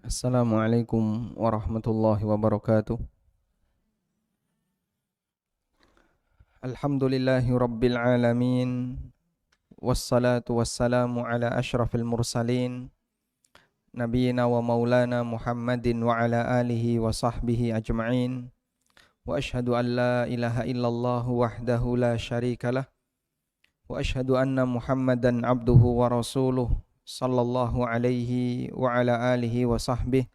Assalamualaikum warahmatullahi wabarakatuh. Alhamdulillahi rabbil alamin. Wassalatu wassalamu ala ashrafil mursalin Nabiyyina wa maulana Muhammadin wa ala alihi wa sahbihi ajma'in. Wa ashhadu an la ilaha illallah wahdahu la syarikalah. Wa ashhadu anna Muhammadan abduhu wa rasuluh sallallahu alaihi wa ala alihi wa sahbihi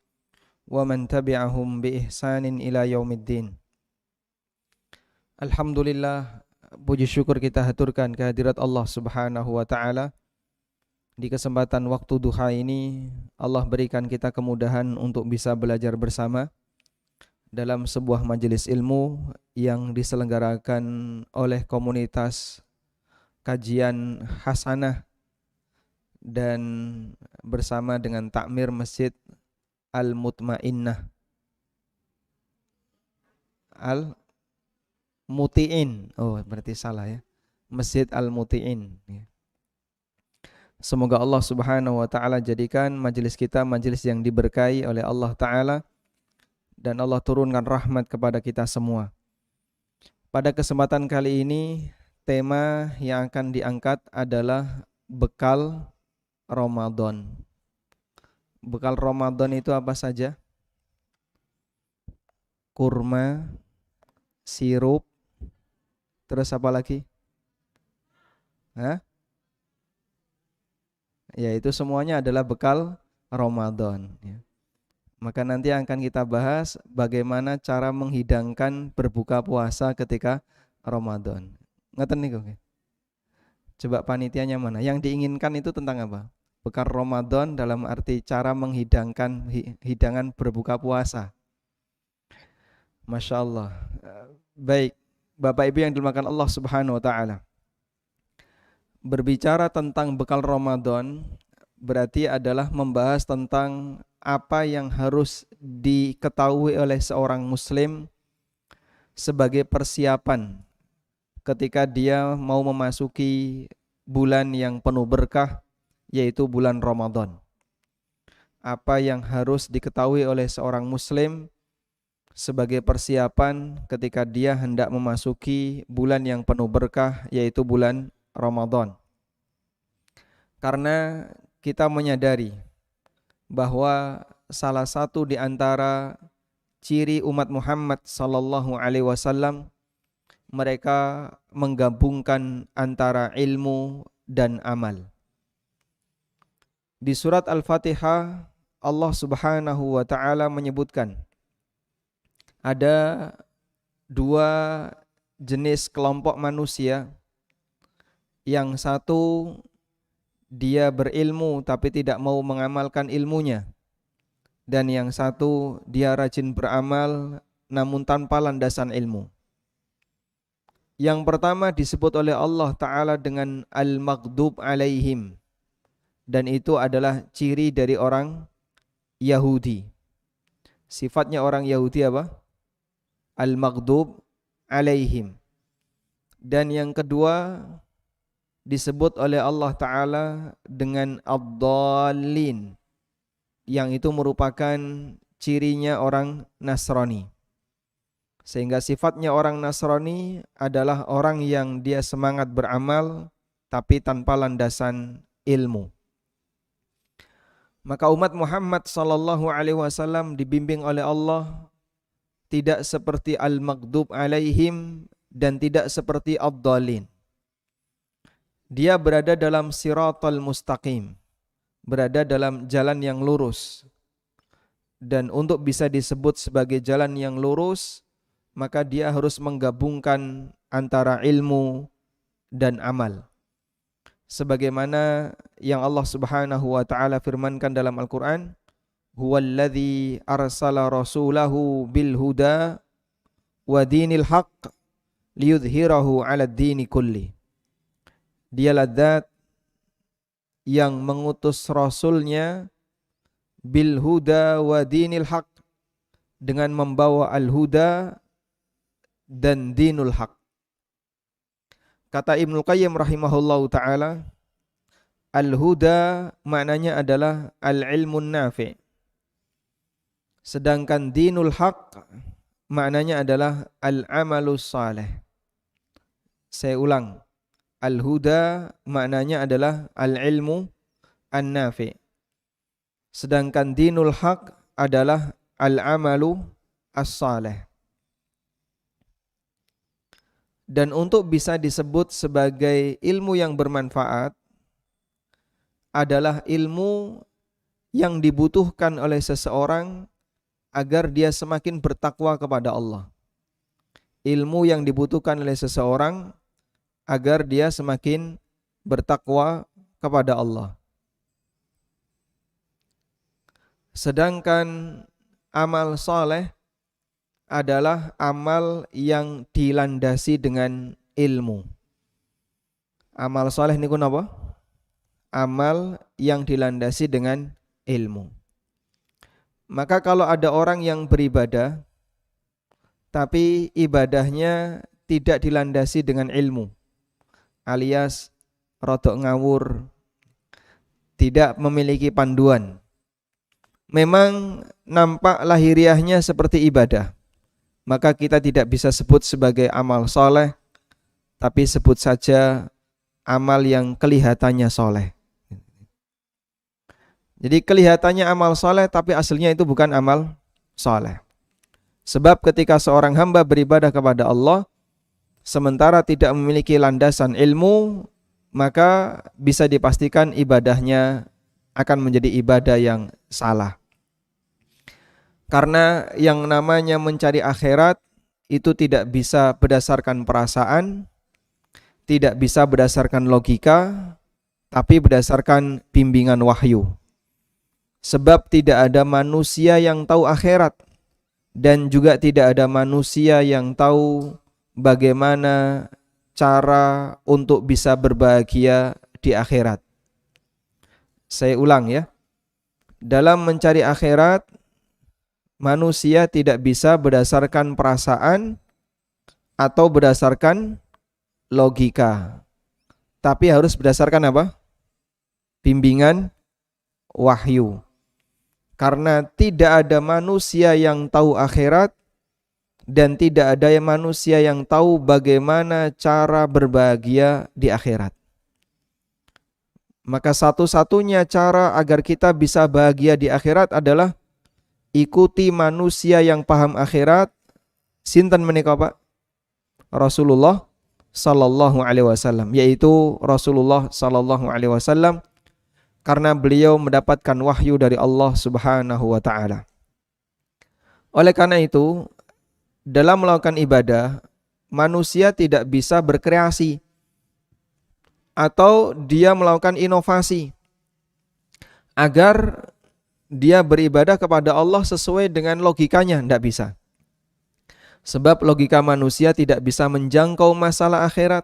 wa man tabi'ahum bi ihsanin ila yaumiddin. Alhamdulillah, puji syukur kita haturkan kehadirat Allah Subhanahu wa taala. Di kesempatan waktu duha ini Allah berikan kita kemudahan untuk bisa belajar bersama dalam sebuah majelis ilmu yang diselenggarakan oleh komunitas kajian hasanah dan bersama dengan takmir Masjid Al-Mutmainnah Al-Muti'in. Oh, berarti salah ya. Masjid Al-Muti'in. Semoga Allah Subhanahu wa taala jadikan majelis kita majelis yang diberkahi oleh Allah taala dan Allah turunkan rahmat kepada kita semua. Pada kesempatan kali ini tema yang akan diangkat adalah bekal Ramadan. Bekal Ramadan itu apa saja? Kurma, sirup, terus apa lagi? Ya, itu semuanya adalah bekal Ramadan ya. Maka nanti akan kita bahas bagaimana cara menghidangkan berbuka puasa ketika Ramadan. Ngeten niku. Coba panitianya mana? Yang diinginkan itu tentang apa? Bekal Ramadan dalam arti cara menghidangkan hidangan berbuka puasa. Masya Allah. Baik, Bapak Ibu yang dimuliakan Allah Subhanahu wa taala. Berbicara tentang bekal Ramadan berarti adalah membahas tentang apa yang harus diketahui oleh seorang muslim sebagai persiapan ketika dia mau memasuki bulan yang penuh berkah, yaitu bulan Ramadan. Apa yang harus diketahui oleh seorang muslim sebagai persiapan ketika dia hendak memasuki bulan yang penuh berkah, yaitu bulan Ramadan. Karena kita menyadari bahwa salah satu di antara ciri umat Muhammad sallallahu alaihi wasallam, mereka menggabungkan antara ilmu dan amal. Di surat Al-Fatihah Allah Subhanahu wa taala menyebutkan ada dua jenis kelompok manusia. Yang satu dia berilmu tapi tidak mau mengamalkan ilmunya, dan yang satu dia rajin beramal namun tanpa landasan ilmu. Yang pertama disebut oleh Allah Ta'ala dengan al-maghdub alaihim, dan itu adalah ciri dari orang Yahudi. Sifatnya orang Yahudi apa? Al-maghdub alaihim. Dan yang kedua disebut oleh Allah Ta'ala dengan ad-dallin, yang itu merupakan cirinya orang Nasrani. Sehingga sifatnya orang Nasrani adalah orang yang dia semangat beramal tapi tanpa landasan ilmu. Maka umat Muhammad sallallahu alaihi wasallam dibimbing oleh Allah tidak seperti al-maghdub alaihim dan tidak seperti ad-dallin. Dia berada dalam siratal mustaqim, berada dalam jalan yang lurus. Dan untuk bisa disebut sebagai jalan yang lurus, maka dia harus menggabungkan antara ilmu dan amal. Sebagaimana yang Allah Subhanahu wa taala firmankan dalam Al-Qur'an, "Huwallazi arsala rasulahu bil huda wa dinil haqq liyudhhirahu 'alad dini kulli." Dialah zat yang mengutus rasulnya bil huda wa dinil haq, dengan membawa al-huda dan dinul haq. Kata Ibnu Qayyim rahimahullahu ta'ala, al-huda maknanya adalah al-ilmun nafi', Sedangkan dinul haq maknanya adalah al-amalus saleh. Saya ulang. Al-huda maknanya adalah al-ilmu an-nafi. Sedangkan dinul haq adalah al-amalu as-saleh. Dan untuk bisa disebut sebagai ilmu yang bermanfaat adalah ilmu yang dibutuhkan oleh seseorang agar dia semakin bertakwa kepada Allah. Ilmu yang dibutuhkan oleh seseorang agar dia semakin bertakwa kepada Allah. Sedangkan amal soleh adalah amal yang dilandasi dengan ilmu. Amal soleh niku napa? Amal yang dilandasi dengan ilmu. Maka kalau ada orang yang beribadah tapi ibadahnya tidak dilandasi dengan ilmu, alias rodok ngawur, tidak memiliki panduan, memang nampak lahiriahnya seperti ibadah, maka kita tidak bisa sebut sebagai amal soleh, tapi sebut saja amal yang kelihatannya soleh. Jadi kelihatannya amal soleh, tapi aslinya itu bukan amal soleh. Sebab ketika seorang hamba beribadah kepada Allah, sementara tidak memiliki landasan ilmu, maka bisa dipastikan ibadahnya akan menjadi ibadah yang salah. Karena yang namanya mencari akhirat itu tidak bisa berdasarkan perasaan, tidak bisa berdasarkan logika, tapi berdasarkan bimbingan wahyu. Sebab tidak ada manusia yang tahu akhirat, dan juga tidak ada manusia yang tahu bagaimana cara untuk bisa berbahagia di akhirat. Saya ulang ya. Dalam mencari akhirat, manusia tidak bisa berdasarkan perasaan atau berdasarkan logika, tapi harus berdasarkan apa? Bimbingan wahyu. Karena tidak ada manusia yang tahu akhirat dan tidak ada manusia yang tahu bagaimana cara berbahagia di akhirat. Maka satu-satunya cara agar kita bisa bahagia di akhirat adalah ikuti manusia yang paham akhirat. Sinten menika Pak? Rasulullah sallallahu alaihi wasallam, yaitu Rasulullah sallallahu alaihi wasallam, karena beliau mendapatkan wahyu dari Allah Subhanahu wa taala. Oleh karena itu, dalam melakukan ibadah, manusia tidak bisa berkreasi atau dia melakukan inovasi agar dia beribadah kepada Allah sesuai dengan logikanya, tidak bisa. Sebab logika manusia tidak bisa menjangkau masalah akhirat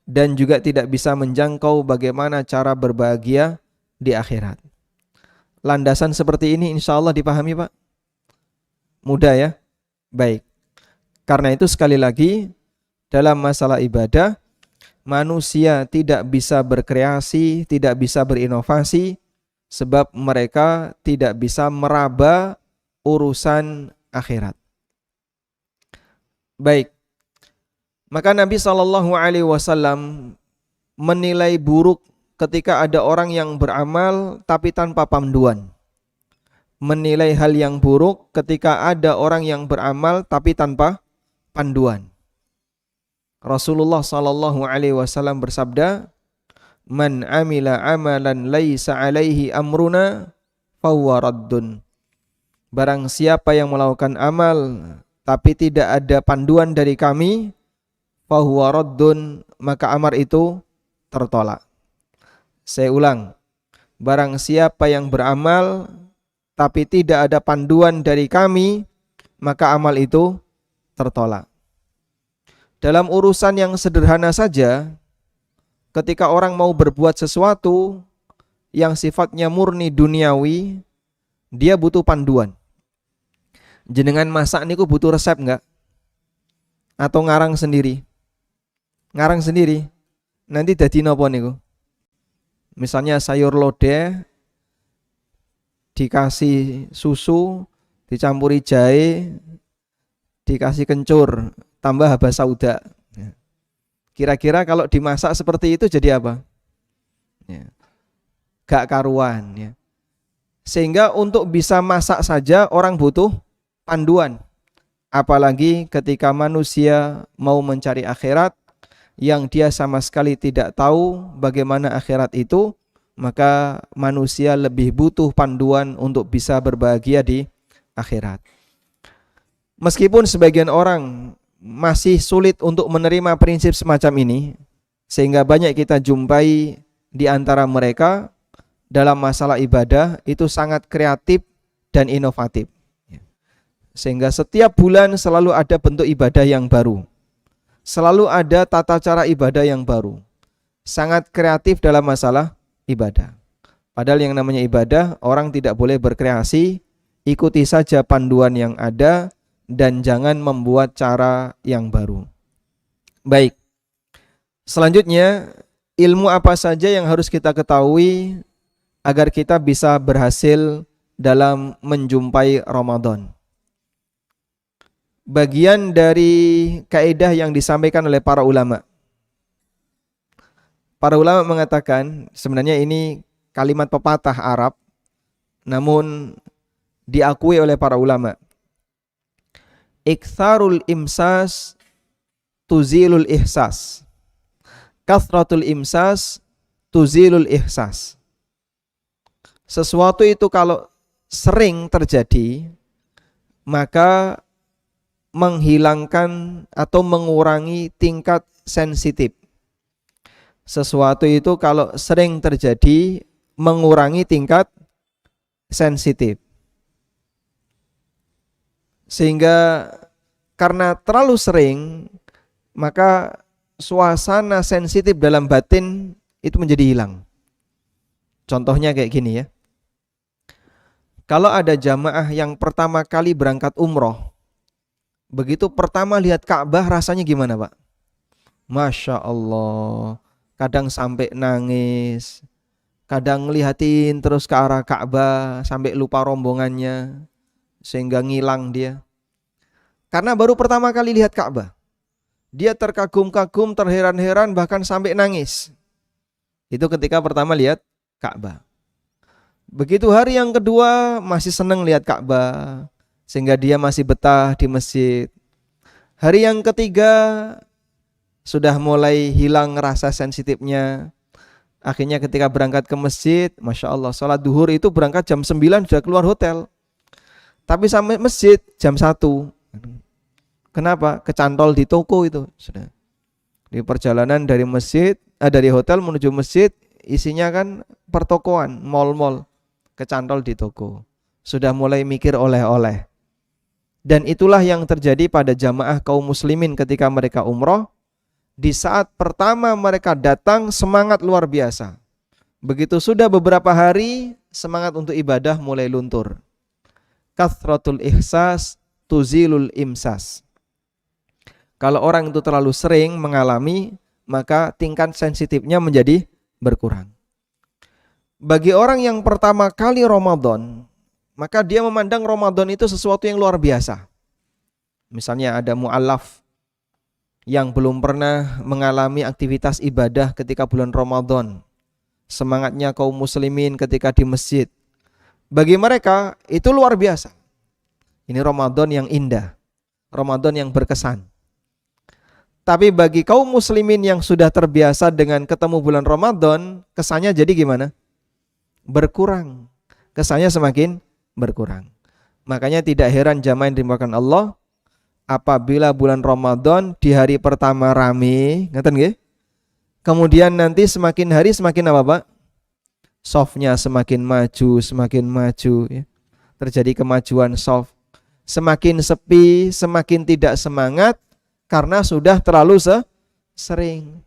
dan juga tidak bisa menjangkau bagaimana cara berbahagia di akhirat. Landasan seperti ini insya Allah dipahami Pak? Mudah ya? Baik. Karena itu sekali lagi, dalam masalah ibadah, manusia tidak bisa berkreasi, tidak bisa berinovasi, sebab mereka tidak bisa meraba urusan akhirat. Baik. Maka Nabi SAW menilai buruk ketika ada orang yang beramal tapi tanpa panduan. Menilai hal yang buruk ketika ada orang yang beramal tapi tanpa panduan. Rasulullah SAW bersabda, "Man amila amalan laisa alaihi amruna fahuwa raddun." Barang siapa yang melakukan amal tapi tidak ada panduan dari kami, fahuwa raddun, maka amal itu tertolak. Saya ulang, barang siapa yang beramal tapi tidak ada panduan dari kami, maka amal itu tertolak. Dalam urusan yang sederhana saja, ketika orang mau berbuat sesuatu yang sifatnya murni duniawi, dia butuh panduan. Jenengan masak niku butuh resep enggak? Atau ngarang sendiri? Ngarang sendiri. Nanti dadi napa niku? Misalnya sayur lodeh dikasih susu, dicampuri jahe, dikasih kencur, tambah habas sauda. Kira-kira kalau dimasak seperti itu jadi apa? Gak karuan ya. Sehingga untuk bisa masak saja orang butuh panduan. Apalagi ketika manusia mau mencari akhirat yang dia sama sekali tidak tahu bagaimana akhirat itu, maka manusia lebih butuh panduan untuk bisa berbahagia di akhirat. Meskipun sebagian orang masih sulit untuk menerima prinsip semacam ini, sehingga banyak kita jumpai di antara mereka dalam masalah ibadah itu sangat kreatif dan inovatif. Sehingga setiap bulan selalu ada bentuk ibadah yang baru. Selalu ada tata cara ibadah yang baru. Sangat kreatif dalam masalah ibadah. Padahal yang namanya ibadah, orang tidak boleh berkreasi, ikuti saja panduan yang ada dan jangan membuat cara yang baru. Baik. Selanjutnya, ilmu apa saja yang harus kita ketahui agar kita bisa berhasil dalam menjumpai Ramadan. Bagian dari kaidah yang disampaikan oleh para ulama. Para ulama mengatakan, sebenarnya ini kalimat pepatah Arab, namun diakui oleh para ulama. Iktsarul imsas tuzilul ihsas. Kathratul imsas tuzilul ihsas. Sesuatu itu kalau sering terjadi, maka menghilangkan atau mengurangi tingkat sensitif. Sesuatu itu kalau sering terjadi, mengurangi tingkat sensitif. Sehingga karena terlalu sering, maka suasana sensitif dalam batin itu menjadi hilang. Contohnya kayak gini ya. Kalau ada jamaah yang pertama kali berangkat umroh, begitu pertama lihat Ka'bah rasanya gimana Pak? Masya Allah, kadang sampai nangis, kadang ngelihatin terus ke arah Ka'bah sampai lupa rombongannya, sehingga ngilang dia. Karena baru pertama kali lihat Ka'bah, dia terkagum-kagum, terheran-heran, bahkan sampai nangis. Itu ketika pertama lihat Ka'bah. Begitu hari yang kedua masih senang lihat Ka'bah, sehingga dia masih betah di masjid. Hari yang ketiga sudah mulai hilang rasa sensitifnya. Akhirnya ketika berangkat ke masjid, Masya Allah, sholat duhur itu berangkat jam 9 sudah keluar hotel. Tapi sampai masjid jam 1. Kenapa? Kecantol di toko itu. Sudah. Di perjalanan dari dari hotel menuju masjid, isinya kan pertokoan, mal-mal. Kecantol di toko. Sudah mulai mikir oleh-oleh. Dan itulah yang terjadi pada jamaah kaum muslimin ketika mereka umroh. Di saat pertama mereka datang, semangat luar biasa. Begitu sudah beberapa hari, semangat untuk ibadah mulai luntur. Kathratul ihsas tuzilul imsas. Kalau orang itu terlalu sering mengalami, maka tingkat sensitifnya menjadi berkurang. Bagi orang yang pertama kali Ramadan, maka dia memandang Ramadan itu sesuatu yang luar biasa. Misalnya ada mu'alaf yang belum pernah mengalami aktivitas ibadah ketika bulan Ramadan. Semangatnya kaum muslimin ketika di masjid. Bagi mereka itu luar biasa. Ini Ramadan yang indah, Ramadan yang berkesan. Tapi bagi kaum muslimin yang sudah terbiasa dengan ketemu bulan Ramadan, kesannya jadi gimana? Berkurang. Kesannya semakin berkurang. Makanya tidak heran jamaah yang dimuliakan Allah, apabila bulan Ramadan di hari pertama rame, ngeten nggih? Kemudian nanti semakin hari semakin apa, Pak? Softnya semakin maju ya. Terjadi kemajuan soft. Semakin sepi, semakin tidak semangat karena sudah terlalu sering.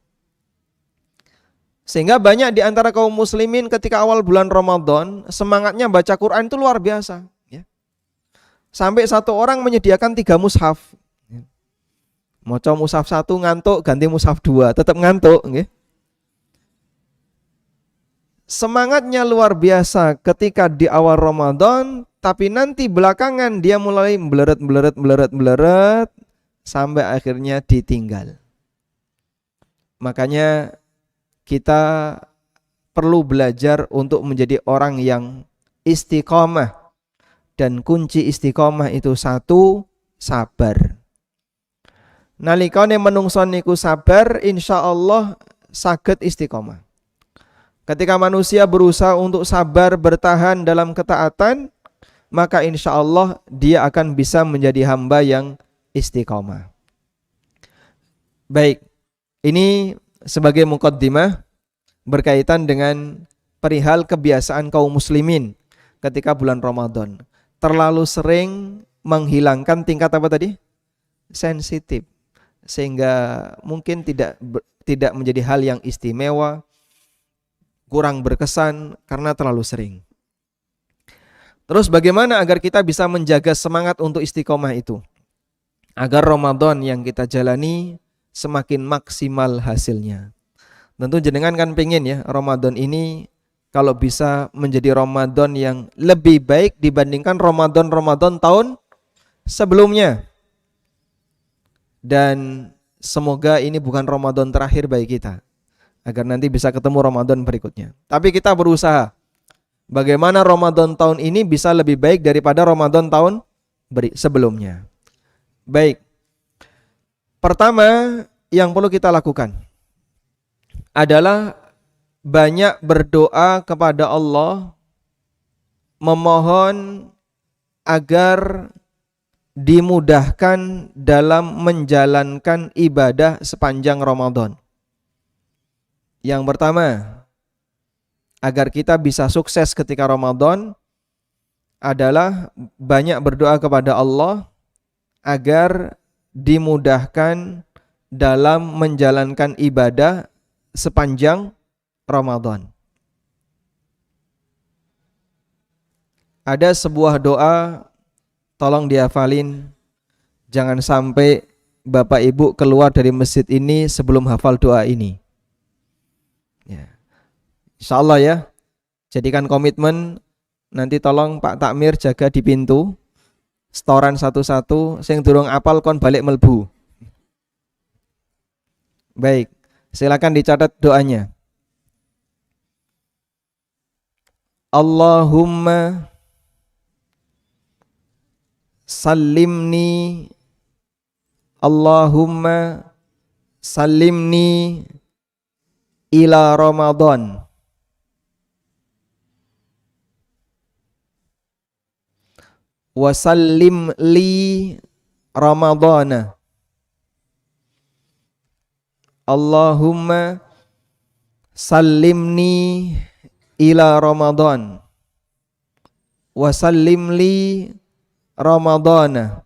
Sehingga banyak di antara kaum muslimin ketika awal bulan Ramadan semangatnya baca Quran itu luar biasa ya. Sampai satu orang menyediakan 3 mushaf. Maca mushaf 1 ngantuk, ganti mushaf 2, tetap ngantuk nggih. semangatnya luar biasa ketika di awal Ramadan, tapi nanti belakangan dia mulai meleret sampai akhirnya ditinggal. Makanya kita perlu belajar untuk menjadi orang yang istiqomah, dan kunci istiqomah itu satu, sabar. Nalikane menungso niku sabar, insyaallah saged istiqomah. Ketika manusia berusaha untuk sabar bertahan dalam ketaatan, maka insya Allah dia akan bisa menjadi hamba yang istiqomah. Baik, ini sebagai muqaddimah berkaitan dengan perihal kebiasaan kaum muslimin ketika bulan Ramadan. Terlalu sering menghilangkan tingkat apa tadi? Sensitif. Sehingga mungkin tidak menjadi hal yang istimewa, kurang berkesan karena terlalu sering. Terus bagaimana agar kita bisa menjaga semangat untuk istiqomah itu? Agar Ramadan yang kita jalani semakin maksimal hasilnya. Tentu jenengan kan pengen ya Ramadan ini kalau bisa menjadi Ramadan yang lebih baik dibandingkan Ramadan tahun sebelumnya. Dan semoga ini bukan Ramadan terakhir bagi kita, agar nanti bisa ketemu Ramadan berikutnya. Tapi kita berusaha bagaimana Ramadan tahun ini bisa lebih baik daripada Ramadan tahun sebelumnya. Baik. Pertama yang perlu kita lakukan adalah banyak berdoa kepada Allah, memohon agar dimudahkan dalam menjalankan ibadah sepanjang Ramadan. Yang pertama, agar kita bisa sukses ketika Ramadan adalah banyak berdoa kepada Allah agar dimudahkan dalam menjalankan ibadah sepanjang Ramadan. Ada sebuah doa, tolong dihafalin. Jangan sampai Bapak Ibu keluar dari masjid ini sebelum hafal doa ini. Ya. Insyaallah ya. Jadikan komitmen. Nanti tolong Pak Takmir jaga di pintu. Setoran satu-satu. Sing durung apal kon balik melbu. Baik. Silakan dicatat doanya. Allahumma salimni ila Ramadan wa sallim li Ramadana. Allahumma salimni ila Ramadan wa sallim li Ramadana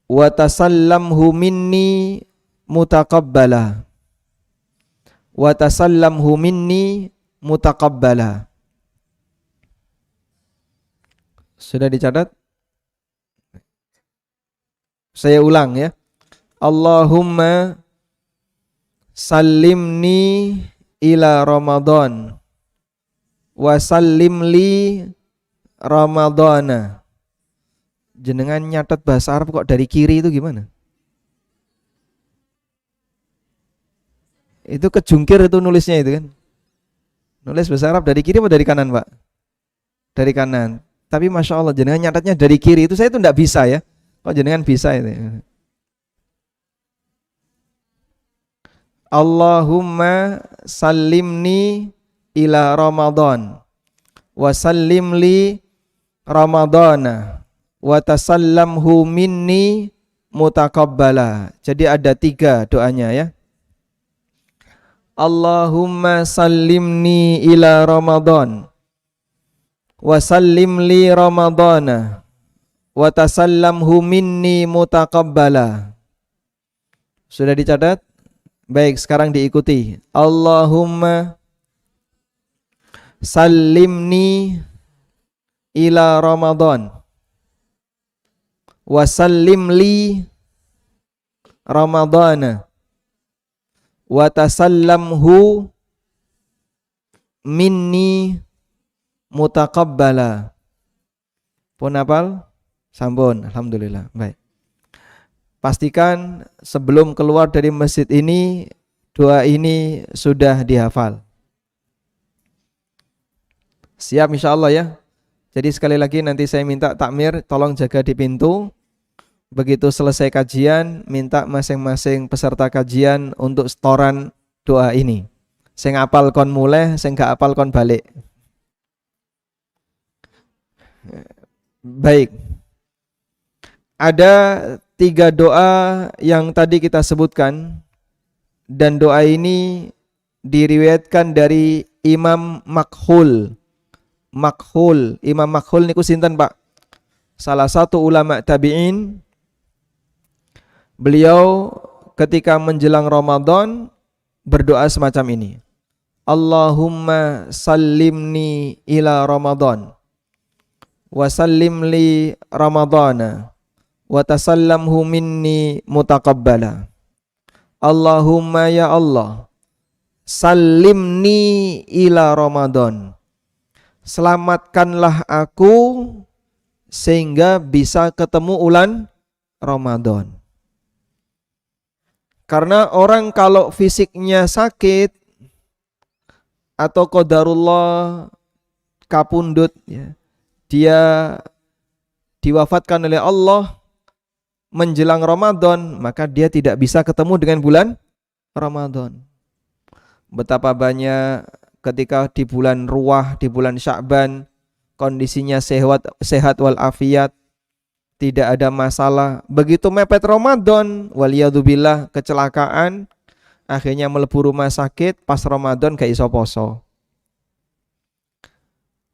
wa tasallamhu minni mutaqabbala wa tasallamhu minni mutaqabbala. Sudah dicatat? Saya ulang ya. Allahumma sallimni ila Ramadan wa sallim li Ramadana. Jenengan nyatet bahasa Arab kok dari kiri itu gimana? Itu kejungkir itu nulisnya itu kan. Nulis bahasa Arab dari kiri atau dari kanan, Pak? Dari kanan. Tapi Masya Allah jenengan nyatetnya dari kiri. Itu saya itu enggak bisa ya. Kok jenengan bisa itu? Allahumma sallimni ila Ramadan wa sallim li Ramadana wa tasallamhu minni mutaqabbala. Jadi ada 3 doanya ya. Allahumma sallimni ila Ramadan wa sallim li Ramadana wa tasallamhu minni mutaqabbala. Sudah dicatat? Baik, sekarang diikuti. Allahumma sallimni ila Ramadan wa sallim li Ramadana wa tasallamhu minni mutaqabbala. Pun hafal? Sampun, alhamdulillah. Baik. Pastikan sebelum keluar dari masjid ini doa ini sudah dihafal. Siap insyaallah ya. Jadi sekali lagi nanti saya minta takmir tolong jaga di pintu. Begitu selesai kajian, minta masing-masing peserta kajian untuk setoran doa ini. Sing apal kon mulai, sing gak apal kon balik. Baik. Ada 3 doa yang tadi kita sebutkan, dan doa ini diriwayatkan dari Imam Makhul. Imam Makhul niku sinten, Pak? Salah satu ulama tabi'in. Beliau ketika menjelang Ramadan berdoa semacam ini. Allahumma sallimni ila Ramadan wa sallim li Ramadana wa tasallamhu minni mutaqabbala. Allahumma ya Allah, sallimni ila Ramadan. Selamatkanlah aku sehingga bisa ketemu bulan Ramadan. Karena orang kalau fisiknya sakit atau qadarullah kapundut ya, dia diwafatkan oleh Allah menjelang Ramadan, maka dia tidak bisa ketemu dengan bulan Ramadan. Betapa banyak ketika di bulan Ruwah, di bulan Sya'ban, kondisinya sehat walafiat, tidak ada masalah. Begitu mepet Ramadan, waliyadzubillah kecelakaan, akhirnya mlebu rumah sakit, pas Ramadan gak iso poso.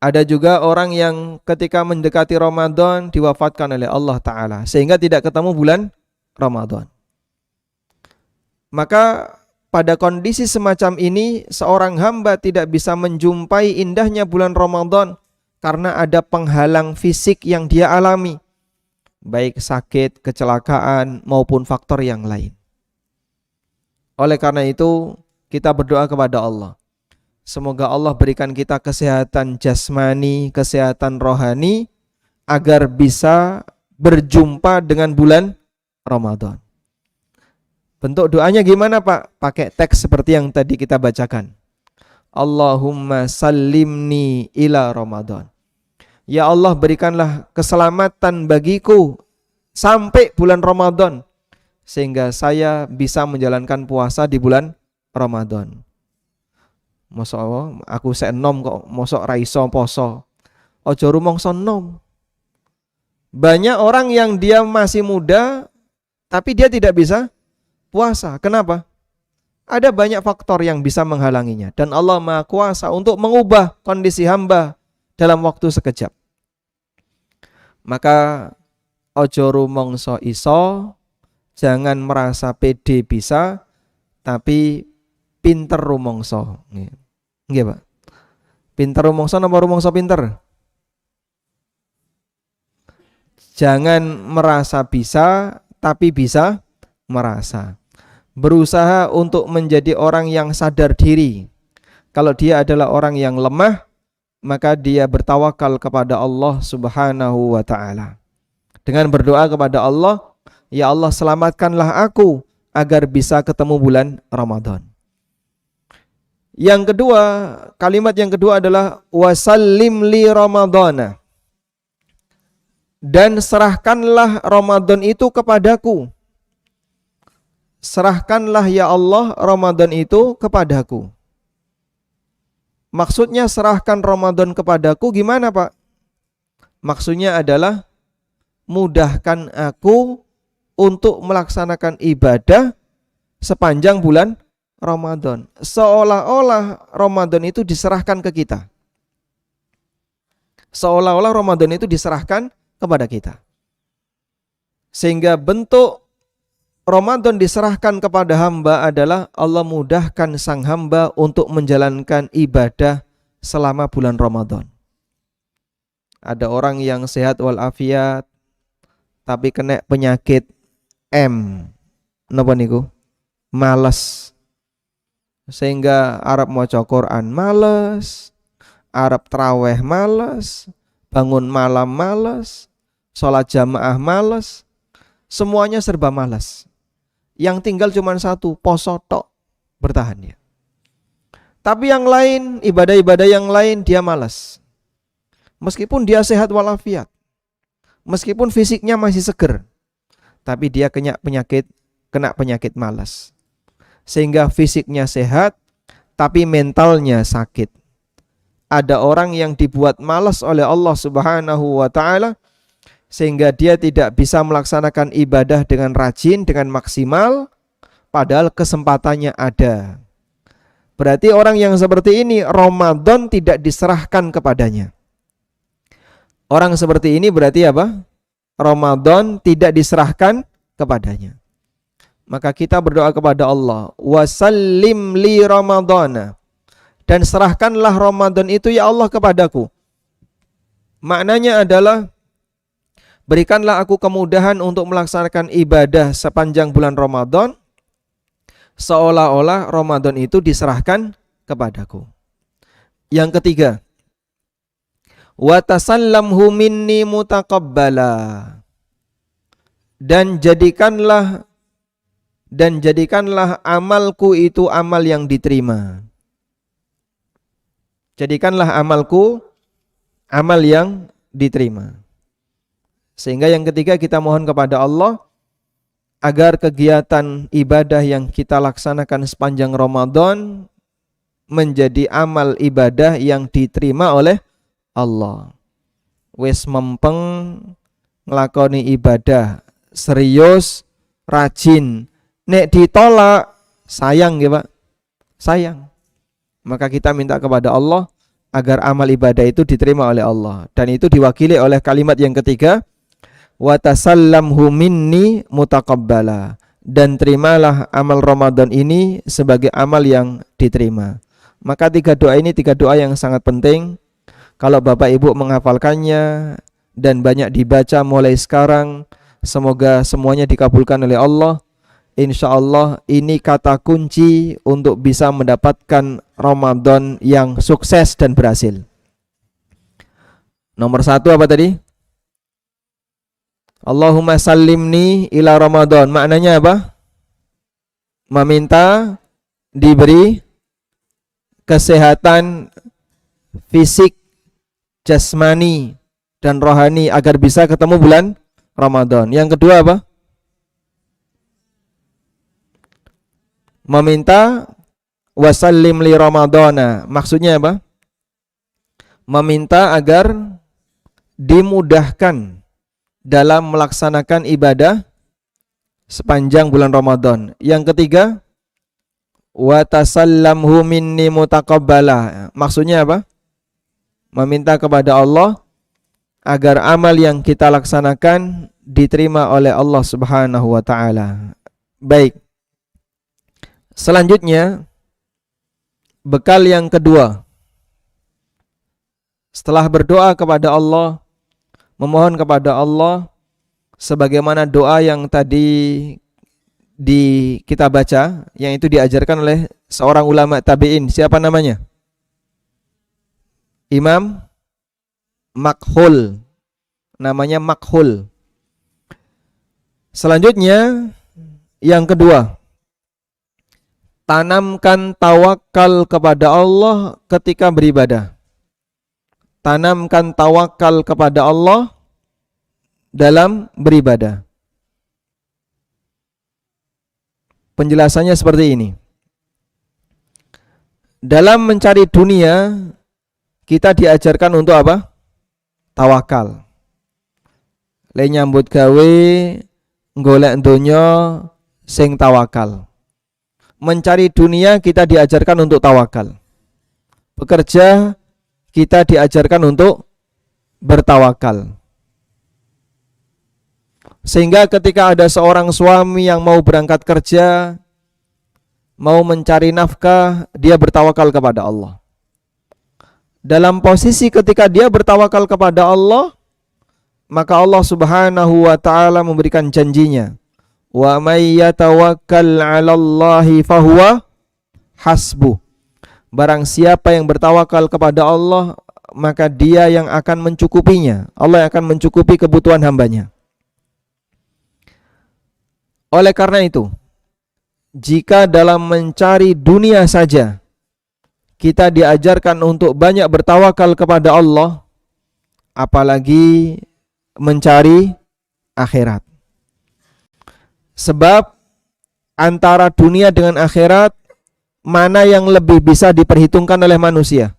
Ada juga orang yang ketika mendekati Ramadan diwafatkan oleh Allah Ta'ala, sehingga tidak ketemu bulan Ramadan. Maka pada kondisi semacam ini, seorang hamba tidak bisa menjumpai indahnya bulan Ramadan karena ada penghalang fisik yang dia alami, baik sakit, kecelakaan, maupun faktor yang lain. Oleh karena itu, kita berdoa kepada Allah. Semoga Allah berikan kita kesehatan jasmani, kesehatan rohani, agar bisa berjumpa dengan bulan Ramadan. Bentuk doanya gimana, Pak? Pakai teks seperti yang tadi kita bacakan. Allahumma sallimni ila Ramadan. Ya Allah, berikanlah keselamatan bagiku sampai bulan Ramadan, sehingga saya bisa menjalankan puasa di bulan Ramadan. Mosok aku sek enom kok, mosok ra iso poso. Aja rumangsa enom. Banyak orang yang dia masih muda tapi dia tidak bisa puasa. Kenapa? Ada banyak faktor yang bisa menghalanginya, dan Allah Maha Kuasa untuk mengubah kondisi hamba dalam waktu sekejap. Maka ojo rumangsa iso, jangan merasa pede bisa, tapi pinter rumangsa. Nggih, Pak. Pinter rumangsa napa rumangsa pinter? Jangan merasa bisa, tapi bisa merasa. Berusaha untuk menjadi orang yang sadar diri. Kalau dia adalah orang yang lemah, maka dia bertawakal kepada Allah Subhanahu wa ta'ala. Dengan berdoa kepada Allah, ya Allah, selamatkanlah aku agar bisa ketemu bulan Ramadan. Yang kedua, kalimat yang kedua adalah wasallim li Ramadana. Dan serahkanlah Ramadan itu kepadaku. Serahkanlah ya Allah Ramadan itu kepadaku. Maksudnya serahkan Ramadan kepadaku gimana, Pak? Maksudnya adalah mudahkan aku untuk melaksanakan ibadah sepanjang bulan Ramadan. Seolah-olah Ramadan itu diserahkan ke kita. Seolah-olah Ramadan itu diserahkan kepada kita. Sehingga bentuk Ramadan diserahkan kepada hamba adalah Allah mudahkan sang hamba untuk menjalankan ibadah selama bulan Ramadan. Ada orang yang sehat walafiat tapi kena penyakit M. Napa niku? Malas. Sehingga Arab maca Quran males, Arab traweh males, bangun malam males, sholat jamaah males, semuanya serba malas. Yang tinggal cuma satu, poso tok, bertahan ya. Tapi yang lain, ibadah-ibadah yang lain dia malas. Meskipun dia sehat walafiat, meskipun fisiknya masih seger, tapi dia kena penyakit malas. Sehingga fisiknya sehat, tapi mentalnya sakit. Ada orang yang dibuat malas oleh Allah Subhanahu wa ta'ala, sehingga dia tidak bisa melaksanakan ibadah dengan rajin, dengan maksimal, padahal kesempatannya ada. Berarti orang yang seperti ini Ramadan tidak diserahkan kepadanya. Orang seperti ini berarti apa? Ramadan tidak diserahkan kepadanya. Maka kita berdoa kepada Allah, wasallim li Ramadana, dan serahkanlah Ramadan itu ya Allah kepadaku. Maknanya adalah berikanlah aku kemudahan untuk melaksanakan ibadah sepanjang bulan Ramadan, seolah-olah Ramadan itu diserahkan kepadaku. Yang ketiga, wa tasallamhu minni mutaqabbala, dan jadikanlah amalku itu amal yang diterima. Jadikanlah amalku amal yang diterima. Sehingga yang ketiga kita mohon kepada Allah agar kegiatan ibadah yang kita laksanakan sepanjang Ramadan menjadi amal ibadah yang diterima oleh Allah. Wis mempeng nglakoni ibadah serius, rajin, nek ditolak sayang ya Pak, sayang. Maka kita minta kepada Allah agar amal ibadah itu diterima oleh Allah, dan itu diwakili oleh kalimat yang ketiga, wa tasallamhu minni mutaqabbala, dan terimalah amal Ramadan ini sebagai amal yang diterima. Maka tiga doa ini tiga doa yang sangat penting. Kalau Bapak Ibu menghafalkannya dan banyak dibaca mulai sekarang, semoga semuanya dikabulkan oleh Allah. Insya Allah ini kata kunci untuk bisa mendapatkan Ramadan yang sukses dan berhasil. Nomor satu apa tadi? Allahumma sallimni ila Ramadan. Maknanya apa? Meminta diberi kesehatan fisik, jasmani, dan rohani agar bisa ketemu bulan Ramadan. Yang kedua apa? Meminta wasallim li Ramadana. Maksudnya apa? Meminta agar dimudahkan dalam melaksanakan ibadah sepanjang bulan Ramadan. Yang ketiga, wa tasallamhu minni mutaqabbala. Maksudnya apa? Meminta kepada Allah agar amal yang kita laksanakan diterima oleh Allah Subhanahu wa ta'ala. Baik. Selanjutnya, bekal yang kedua. Setelah berdoa kepada Allah, memohon kepada Allah sebagaimana doa yang tadi kita baca, yang itu diajarkan oleh seorang ulama tabi'in. Siapa namanya? Imam Makhul. Namanya Makhul. Selanjutnya, yang kedua, tanamkan tawakal kepada Allah ketika beribadah. Tanamkan tawakal kepada Allah dalam beribadah. Penjelasannya seperti ini. Dalam mencari dunia, kita diajarkan untuk apa? Tawakal. Le nyambut gawe, golek donya, sing tawakal. Mencari dunia kita diajarkan untuk tawakal. Bekerja kita diajarkan untuk bertawakal. Sehingga ketika ada seorang suami yang mau berangkat kerja, mau mencari nafkah, dia bertawakal kepada Allah. Dalam posisi ketika dia bertawakal kepada Allah, maka Allah Subhanahu wa ta'ala memberikan janjinya, wa may yatawakkal 'alallahi fahuwa hasbuh. Barang siapa yang bertawakal kepada Allah, maka dia yang akan mencukupinya. Allah yang akan mencukupi kebutuhan hambanya. Oleh karena itu, jika dalam mencari dunia saja kita diajarkan untuk banyak bertawakal kepada Allah, apalagi mencari akhirat. Sebab antara dunia dengan akhirat, mana yang lebih bisa diperhitungkan oleh manusia?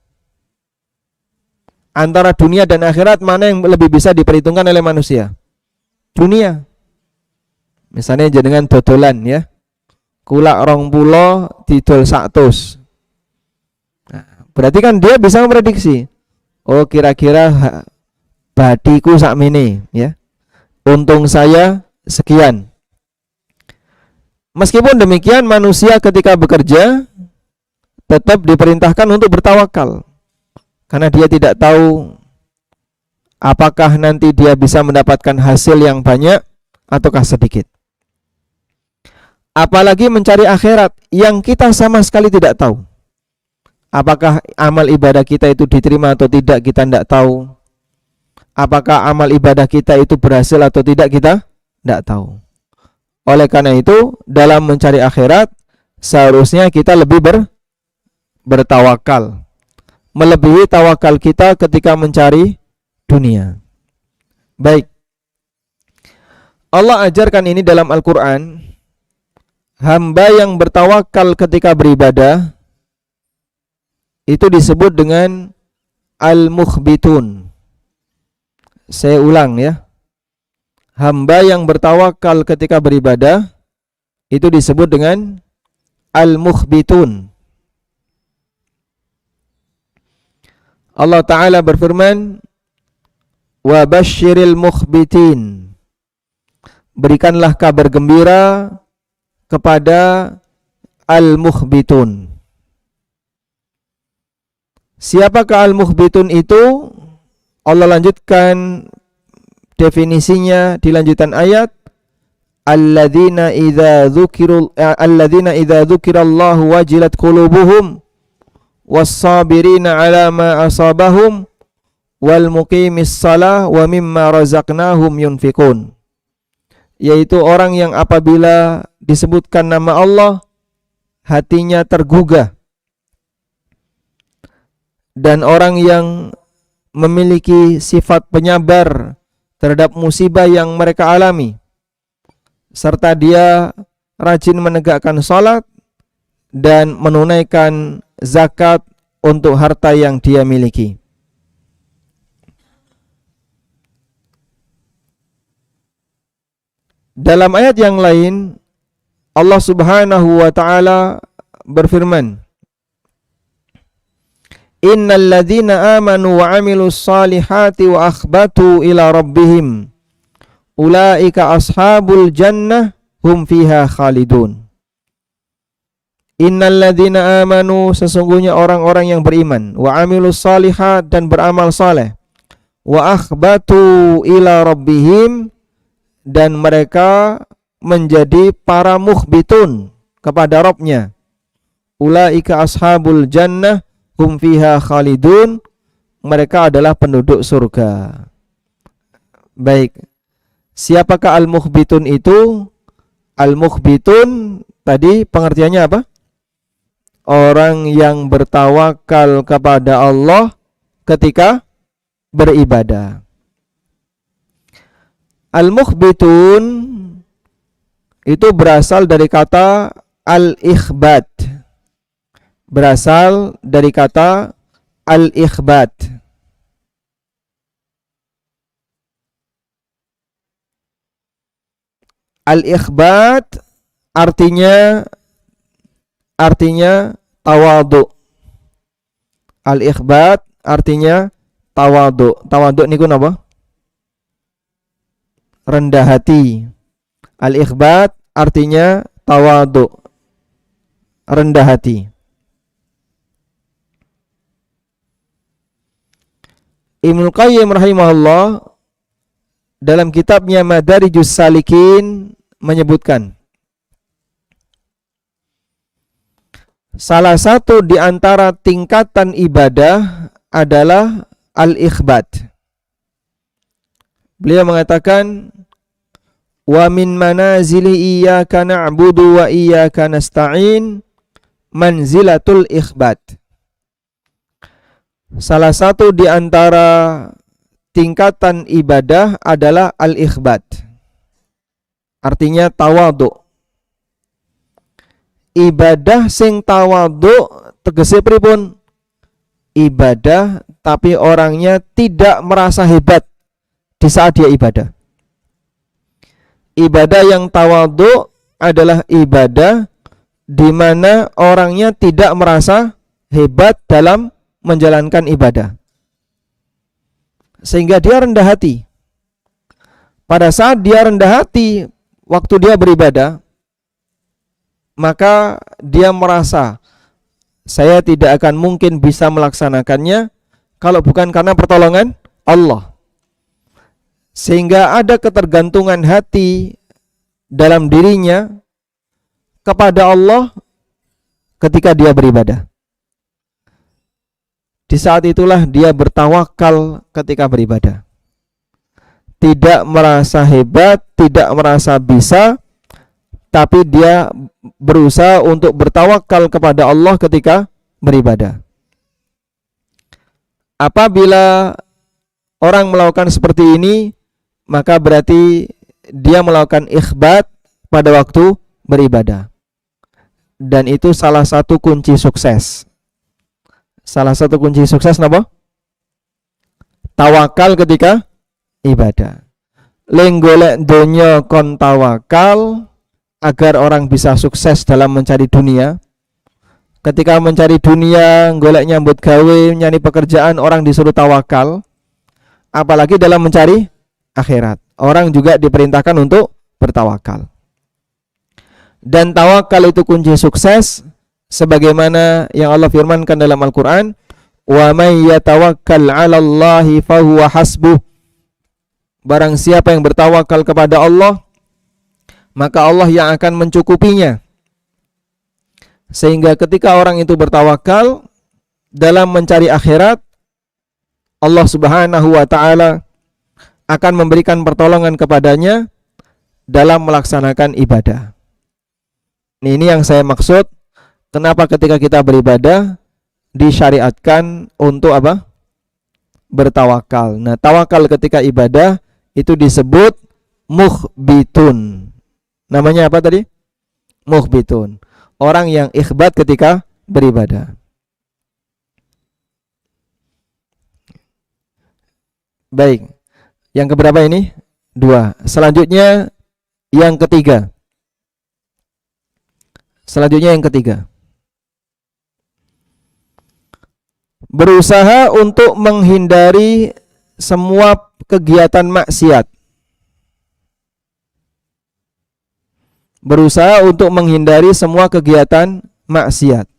Antara dunia dan akhirat, mana yang lebih bisa diperhitungkan oleh manusia? Dunia. Misalnya jenengan dodolan ya, kulak 20 didol 100. Nah, berarti kan dia bisa memprediksi, oh kira-kira badiku sakmene ya, untung saya sekian. Meskipun demikian, manusia ketika bekerja tetap diperintahkan untuk bertawakal, karena dia tidak tahu apakah nanti dia bisa mendapatkan hasil yang banyak ataukah sedikit. Apalagi mencari akhirat yang kita sama sekali tidak tahu. Apakah amal ibadah kita itu diterima atau tidak, kita tidak tahu. Apakah amal ibadah kita itu berhasil atau tidak, kita tidak tahu. Oleh karena itu, dalam mencari akhirat seharusnya kita lebih bertawakal, melebihi tawakal kita ketika mencari dunia. Baik, Allah ajarkan ini dalam Al-Quran. Hamba yang bertawakal ketika beribadah itu disebut dengan al-mukhbitun. Saya ulang ya, hamba yang bertawakal ketika beribadah itu disebut dengan al-mukhbitun. Allah Ta'ala berfirman, wa basyiril mukhbitin, berikanlah kabar gembira kepada al-mukhbitun. Siapakah al-mukhbitun itu? Allah lanjutkan definisinya di lanjutan ayat, alladzina idza dzukirallahu wajilat qulubuhum was-sabirina 'ala ma asabahum wal muqimis shalah wa mimma razaqnahum yunfikun. Yaitu orang yang apabila disebutkan nama Allah hatinya tergugah, dan orang yang memiliki sifat penyabar terhadap musibah yang mereka alami, serta dia rajin menegakkan salat dan menunaikan zakat untuk harta yang dia miliki. Dalam ayat yang lain, Allah Subhanahu wa Ta'ala berfirman, innal ladzina amanu wa 'amilus salihati wa akhbatu ila rabbihim ulaika ashabul jannah hum fiha khalidun. Innal ladzina amanu, sesungguhnya orang-orang yang beriman, wa 'amilus salihat, dan beramal saleh, wa akhbatu ila rabbihim, dan mereka menjadi para mukhbitun kepada Rabbnya, ulaika ashabul jannah hum fiha khalidun, mereka adalah penduduk surga. Baik, siapakah al-mukhbitun itu? Al-mukhbitun tadi pengertiannya apa? Orang yang bertawakal kepada Allah ketika beribadah. Al-mukhbitun itu berasal dari kata al-ikhbat. Berasal dari kata al-ikhbat. Al-ikhbat artinya tawadhu. Al-ikhbat artinya tawadhu. Tawadhu niku napa? Rendah hati. Al-ikhbat artinya tawadhu, rendah hati. Ibnu Qayyim rahimahullah dalam kitabnya Madarijus Salikin menyebutkan, Salah satu di antara tingkatan ibadah adalah al-ikhbat. Beliau mengatakan, wa min manazili iyyaka na'budu wa iyyaka nasta'in manzilatul ikhbat. Salah satu di antara tingkatan ibadah adalah al-ikhbat. Artinya tawadhu. Ibadah sing tawadhu tegese pripun? Ibadah tapi orangnya tidak merasa hebat di saat dia ibadah. Ibadah yang tawadhu adalah ibadah di mana orangnya tidak merasa hebat dalam menjalankan ibadah, sehingga dia rendah hati. Pada saat dia rendah hati waktu dia beribadah, maka dia merasa saya tidak akan mungkin bisa melaksanakannya kalau bukan karena pertolongan Allah. Sehingga ada ketergantungan hati dalam dirinya kepada Allah ketika dia beribadah. Di saat itulah dia bertawakal ketika beribadah. Tidak merasa hebat, tidak merasa bisa, tapi dia berusaha untuk bertawakal kepada Allah ketika beribadah. Apabila orang melakukan seperti ini, maka berarti dia melakukan ikhbat pada waktu beribadah. Dan itu salah satu kunci sukses. Salah satu kunci sukses apa? Tawakal ketika ibadah. Lenggolek donya kon tawakal agar orang bisa sukses dalam mencari dunia. Ketika mencari dunia, golek nyambut gawe, nyari pekerjaan, orang disuruh tawakal. Apalagi dalam mencari akhirat, orang juga diperintahkan untuk bertawakal. Dan tawakal itu kunci sukses, sebagaimana yang Allah firmankan dalam Al-Quran, wa may yatawakkal 'alallahi fahuwa hasbuh. Barang siapa yang bertawakal kepada Allah, maka Allah yang akan mencukupinya. Sehingga ketika orang itu bertawakal dalam mencari akhirat, Allah Subhanahu wa ta'ala akan memberikan pertolongan kepadanya dalam melaksanakan ibadah. Ini yang saya maksud, kenapa ketika kita beribadah disyariatkan untuk apa? Bertawakal. Nah, tawakal ketika ibadah itu disebut mukhbitun. Namanya apa tadi? Mukhbitun. Orang yang ikhbat ketika beribadah. Baik. Yang keberapa ini? 2. Selanjutnya yang ketiga. Berusaha untuk menghindari semua kegiatan maksiat. Berusaha untuk menghindari semua kegiatan maksiat.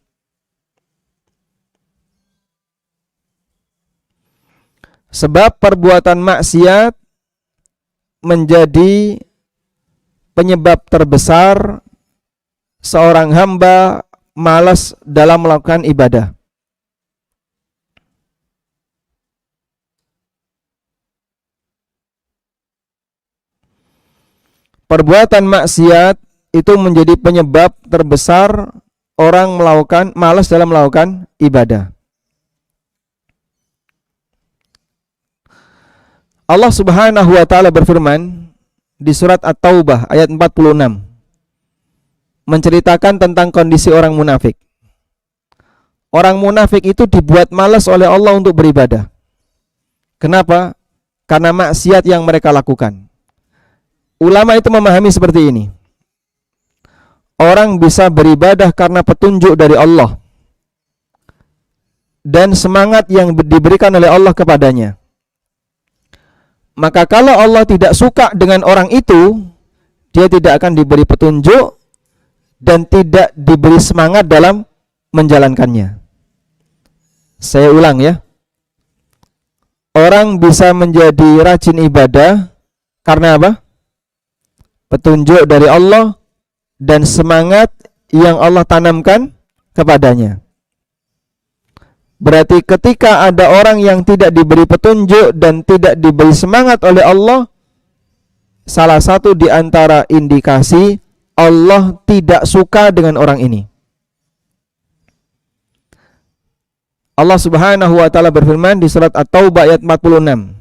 Sebab perbuatan maksiat menjadi penyebab terbesar seorang hamba malas dalam melakukan ibadah. Perbuatan maksiat itu menjadi penyebab terbesar orang malas dalam melakukan ibadah. Allah Subhanahu wa ta'ala berfirman di surat At-Taubah ayat 46, menceritakan tentang kondisi orang munafik. Orang munafik itu dibuat malas oleh Allah untuk beribadah. Kenapa? Karena maksiat yang mereka lakukan. Ulama itu memahami seperti ini. Orang bisa beribadah karena petunjuk dari Allah dan semangat yang diberikan oleh Allah kepadanya. Maka kalau Allah tidak suka dengan orang itu, dia tidak akan diberi petunjuk dan tidak diberi semangat dalam menjalankannya. Saya ulang ya. Orang bisa menjadi rajin ibadah karena apa? Petunjuk dari Allah dan semangat yang Allah tanamkan kepadanya. Berarti ketika ada orang yang tidak diberi petunjuk dan tidak diberi semangat oleh Allah, salah satu di antara indikasi Allah tidak suka dengan orang ini. Allah Subhanahu wa taala berfirman di surat At-Taubah ayat 46.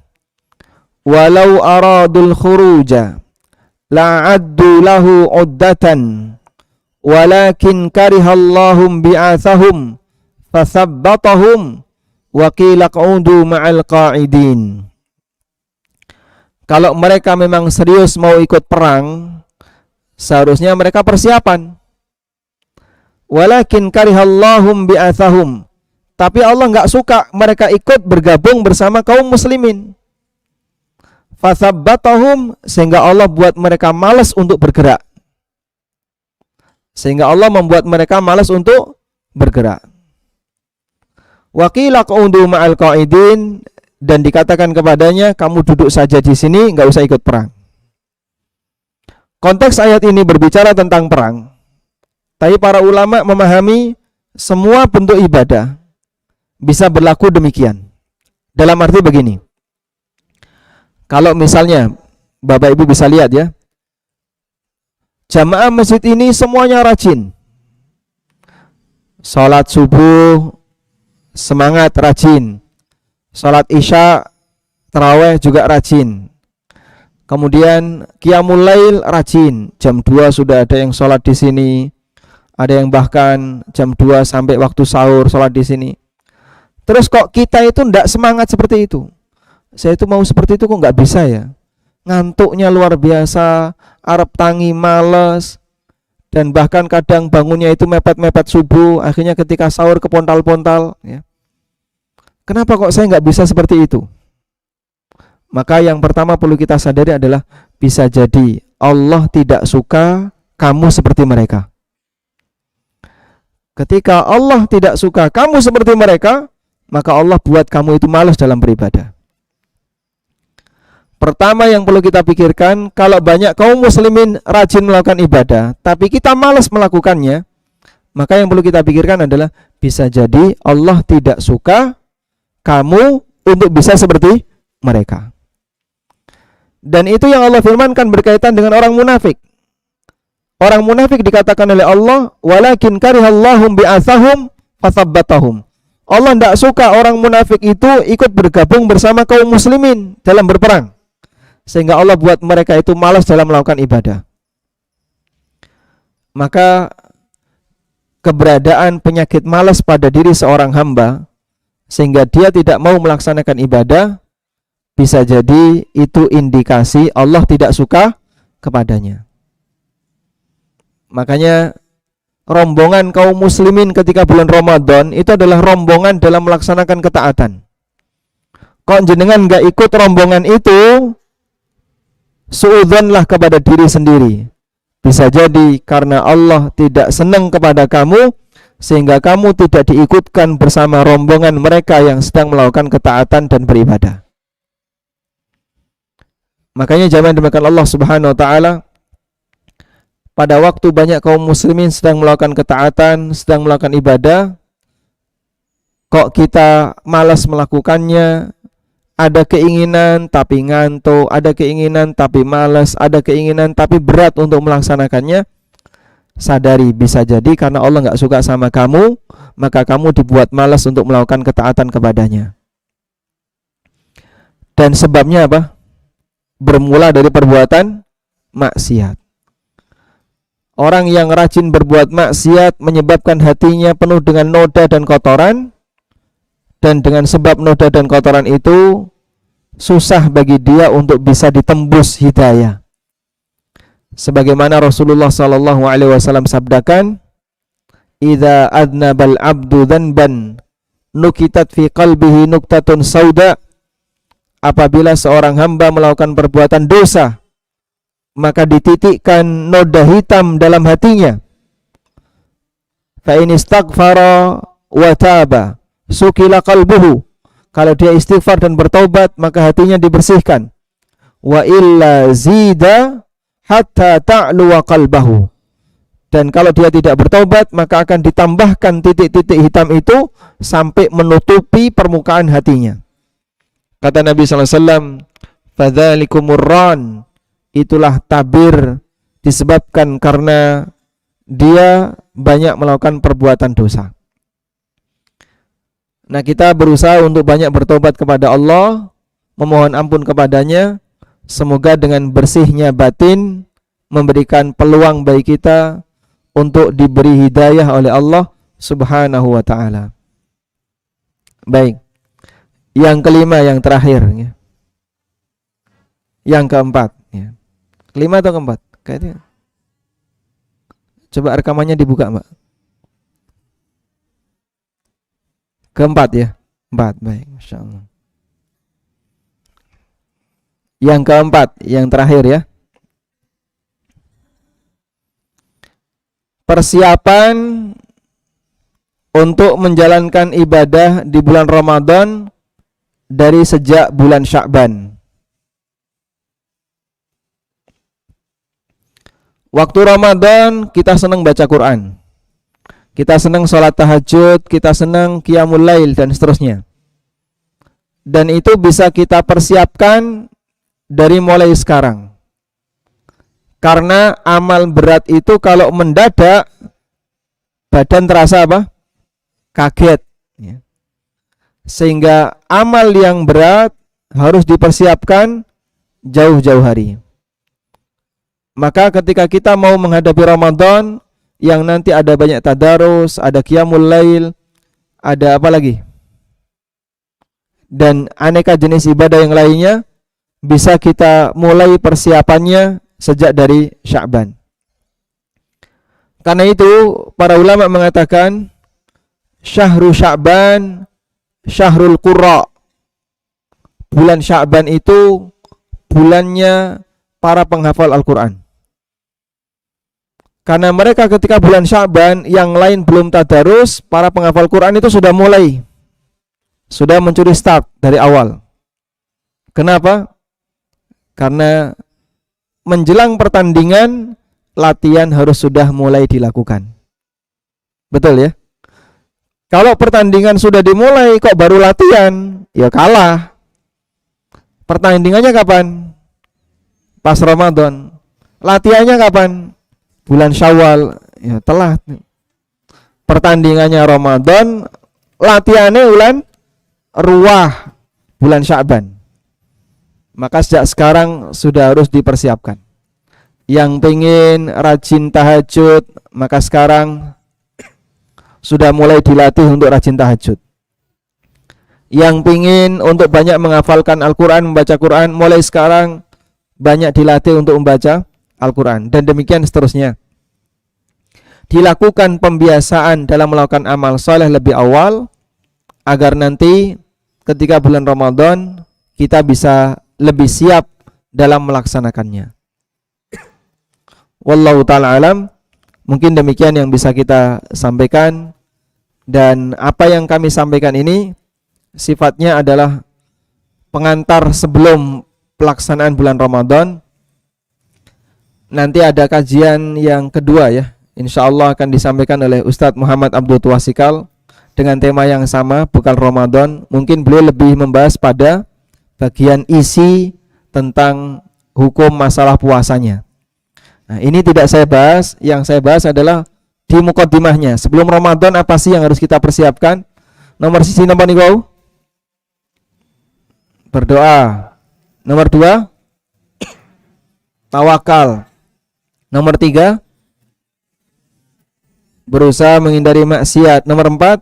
Walau aradul khuruja la'addu lahu uddatan walakin karihallahum bi'athahum fasabbatahum wa qila qa'udu ma'al qa'idin. Kalau mereka memang serius mau ikut perang, seharusnya mereka persiapan. Walakin karihallahum bi'athahum, tapi Allah enggak suka mereka ikut bergabung bersama kaum muslimin. Fasabbatahum, sehingga Allah buat mereka malas untuk bergerak. Sehingga Allah membuat mereka malas untuk bergerak. Wa qila qa'udu ma'al qa'idin, dan dikatakan kepadanya, kamu duduk saja di sini, enggak usah ikut perang. Konteks ayat ini berbicara tentang perang. Tapi para ulama memahami semua bentuk ibadah bisa berlaku demikian. Dalam arti begini. Kalau misalnya Bapak Ibu bisa lihat ya, jamaah masjid ini semuanya rajin. Salat subuh semangat, rajin. Salat isya, tarawih juga rajin. Kemudian qiyamul lail rajin. Jam 2 sudah ada yang salat di sini. Ada yang bahkan jam 2 sampai waktu sahur salat di sini. Terus kok kita itu enggak semangat seperti itu? Saya itu mau seperti itu kok enggak bisa ya? Ngantuknya luar biasa, arep tangi, males, dan bahkan kadang bangunnya itu mepet-mepet subuh, akhirnya ketika sahur kepontal-pontal ya. Kenapa kok saya nggak bisa seperti itu? Maka yang pertama perlu kita sadari adalah bisa jadi Allah tidak suka kamu seperti mereka. Ketika Allah tidak suka kamu seperti mereka, maka Allah buat kamu itu malas dalam beribadah. Pertama yang perlu kita pikirkan, kalau banyak kaum muslimin rajin melakukan ibadah, tapi kita malas melakukannya, maka yang perlu kita pikirkan adalah bisa jadi Allah tidak suka kamu untuk bisa seperti mereka. Dan itu yang Allah firmankan berkaitan dengan orang munafik. Orang munafik dikatakan oleh Allah, walakin karihallahum bi'athahum fathabbatahum. Allah tidak suka orang munafik itu ikut bergabung bersama kaum muslimin dalam berperang, sehingga Allah buat mereka itu malas dalam melakukan ibadah. Maka keberadaan penyakit malas pada diri seorang hamba sehingga dia tidak mau melaksanakan ibadah, bisa jadi itu indikasi Allah tidak suka kepadanya. Makanya rombongan kaum muslimin ketika bulan Ramadan itu adalah rombongan dalam melaksanakan ketaatan. Kok jenengan gak ikut rombongan itu, suudzonlah kepada diri sendiri. Bisa jadi karena Allah tidak senang kepada kamu, sehingga kamu tidak diikutkan bersama rombongan mereka yang sedang melakukan ketaatan dan beribadah. Makanya jangan demikian Allah Subhanahu wa taala, pada waktu banyak kaum muslimin sedang melakukan ketaatan, sedang melakukan ibadah, kok kita malas melakukannya, ada keinginan tapi ngantuk, ada keinginan tapi malas, ada keinginan tapi berat untuk melaksanakannya. Sadari bisa jadi karena Allah nggak suka sama kamu, maka kamu dibuat malas untuk melakukan ketaatan kepadanya. Dan sebabnya apa? Bermula dari perbuatan maksiat. Orang yang rajin berbuat maksiat menyebabkan hatinya penuh dengan noda dan kotoran, dan dengan sebab noda dan kotoran itu susah bagi dia untuk bisa ditembus hidayah. Sebagaimana Rasulullah SAW sabdakan, "Idza adnabal abdu dzanban nukitat fi qalbihi nuktatun sauda." Apabila seorang hamba melakukan perbuatan dosa, maka dititikkan noda hitam dalam hatinya. Fa in istaghfara wa taba sukila qalbuhu. Kalau dia istighfar dan bertaubat, maka hatinya dibersihkan. Wa illa zida hatta ta'luwa qalbahu. Dan kalau dia tidak bertobat, maka akan ditambahkan titik-titik hitam itu sampai menutupi permukaan hatinya. Kata Nabi SAW, fadzalikumur ran, itulah tabir disebabkan karena dia banyak melakukan perbuatan dosa. Nah, kita berusaha untuk banyak bertobat kepada Allah, memohon ampun kepadanya. Semoga dengan bersihnya batin memberikan peluang bagi kita untuk diberi hidayah oleh Allah Subhanahu wa ta'ala. Baik. Yang kelima, yang terakhir ya. Yang keempat ya. Kelima atau keempat? Kayaknya. Coba rekamannya dibuka, Mbak. Keempat ya. Empat, baik, Masya Allah. Yang keempat, yang terakhir ya. Persiapan untuk menjalankan ibadah di bulan Ramadan dari sejak bulan Sya'ban. Waktu Ramadan kita senang baca Quran, kita senang sholat tahajud, kita senang qiyamul lail dan seterusnya. Dan itu bisa kita persiapkan dari mulai sekarang. Karena amal berat itu kalau mendadak badan terasa apa? Kaget ya. Sehingga amal yang berat harus dipersiapkan jauh-jauh hari. Maka ketika kita mau menghadapi Ramadan yang nanti ada banyak tadarus, ada qiyamul lail, ada apa lagi? Dan aneka jenis ibadah yang lainnya, bisa kita mulai persiapannya sejak dari Sya'ban. Karena itu para ulama mengatakan Syahrul Sya'ban Syahrul Qurra. Bulan Sya'ban itu bulannya para penghafal Al-Quran. Karena mereka ketika bulan Sya'ban yang lain belum tadarus, para penghafal Quran itu sudah mulai, sudah mencuri start dari awal. Kenapa? Karena menjelang pertandingan, latihan harus sudah mulai dilakukan. Betul ya? Kalau pertandingan sudah dimulai kok baru latihan, ya kalah. Pertandingannya kapan? Pas Ramadan. Latihannya kapan? Bulan Syawal, ya telat. Pertandingannya Ramadan, latihannya bulan Ruwah, bulan Sya'ban. Maka sejak sekarang sudah harus dipersiapkan. Yang pengen rajin tahajud, maka sekarang sudah mulai dilatih untuk rajin tahajud. Yang pengen untuk banyak menghafalkan Al-Quran, membaca Quran, mulai sekarang banyak dilatih untuk membaca Al-Quran, dan demikian seterusnya. Dilakukan pembiasaan dalam melakukan amal soleh lebih awal, agar nanti ketika bulan Ramadan kita bisa lebih siap dalam melaksanakannya. Wallahu ta'ala alam. Mungkin demikian yang bisa kita sampaikan. Dan apa yang kami sampaikan ini sifatnya adalah pengantar sebelum pelaksanaan bulan Ramadan. Nanti ada kajian yang kedua ya, insya Allah akan disampaikan oleh Ustadz Muhammad Abdul Tuasikal dengan tema yang sama, bukan Ramadan. Mungkin beliau lebih membahas pada bagian isi tentang hukum masalah puasanya. Nah, ini tidak saya bahas. Yang saya bahas adalah di mukaddimahnya. Sebelum Ramadan apa sih yang harus kita persiapkan? Nomor sisi nomor nih kau? Berdoa. Nomor 2, tawakal. Nomor 3, berusaha menghindari maksiat. Nomor 4,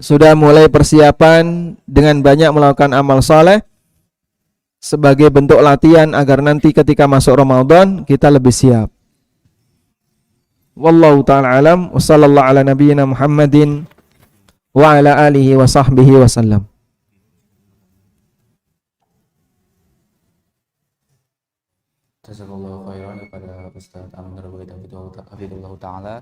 sudah mulai persiapan dengan banyak melakukan amal soleh sebagai bentuk latihan agar nanti ketika masuk Ramadan kita lebih siap. Wallahu ta'ala alam. Wa sallallahu ala nabiyyina Muhammadin wa ala alihi wa sahbihi wa sallam. Jazakallahu khairan kepada Ustaz Amin Hafidhullah Ta'ala.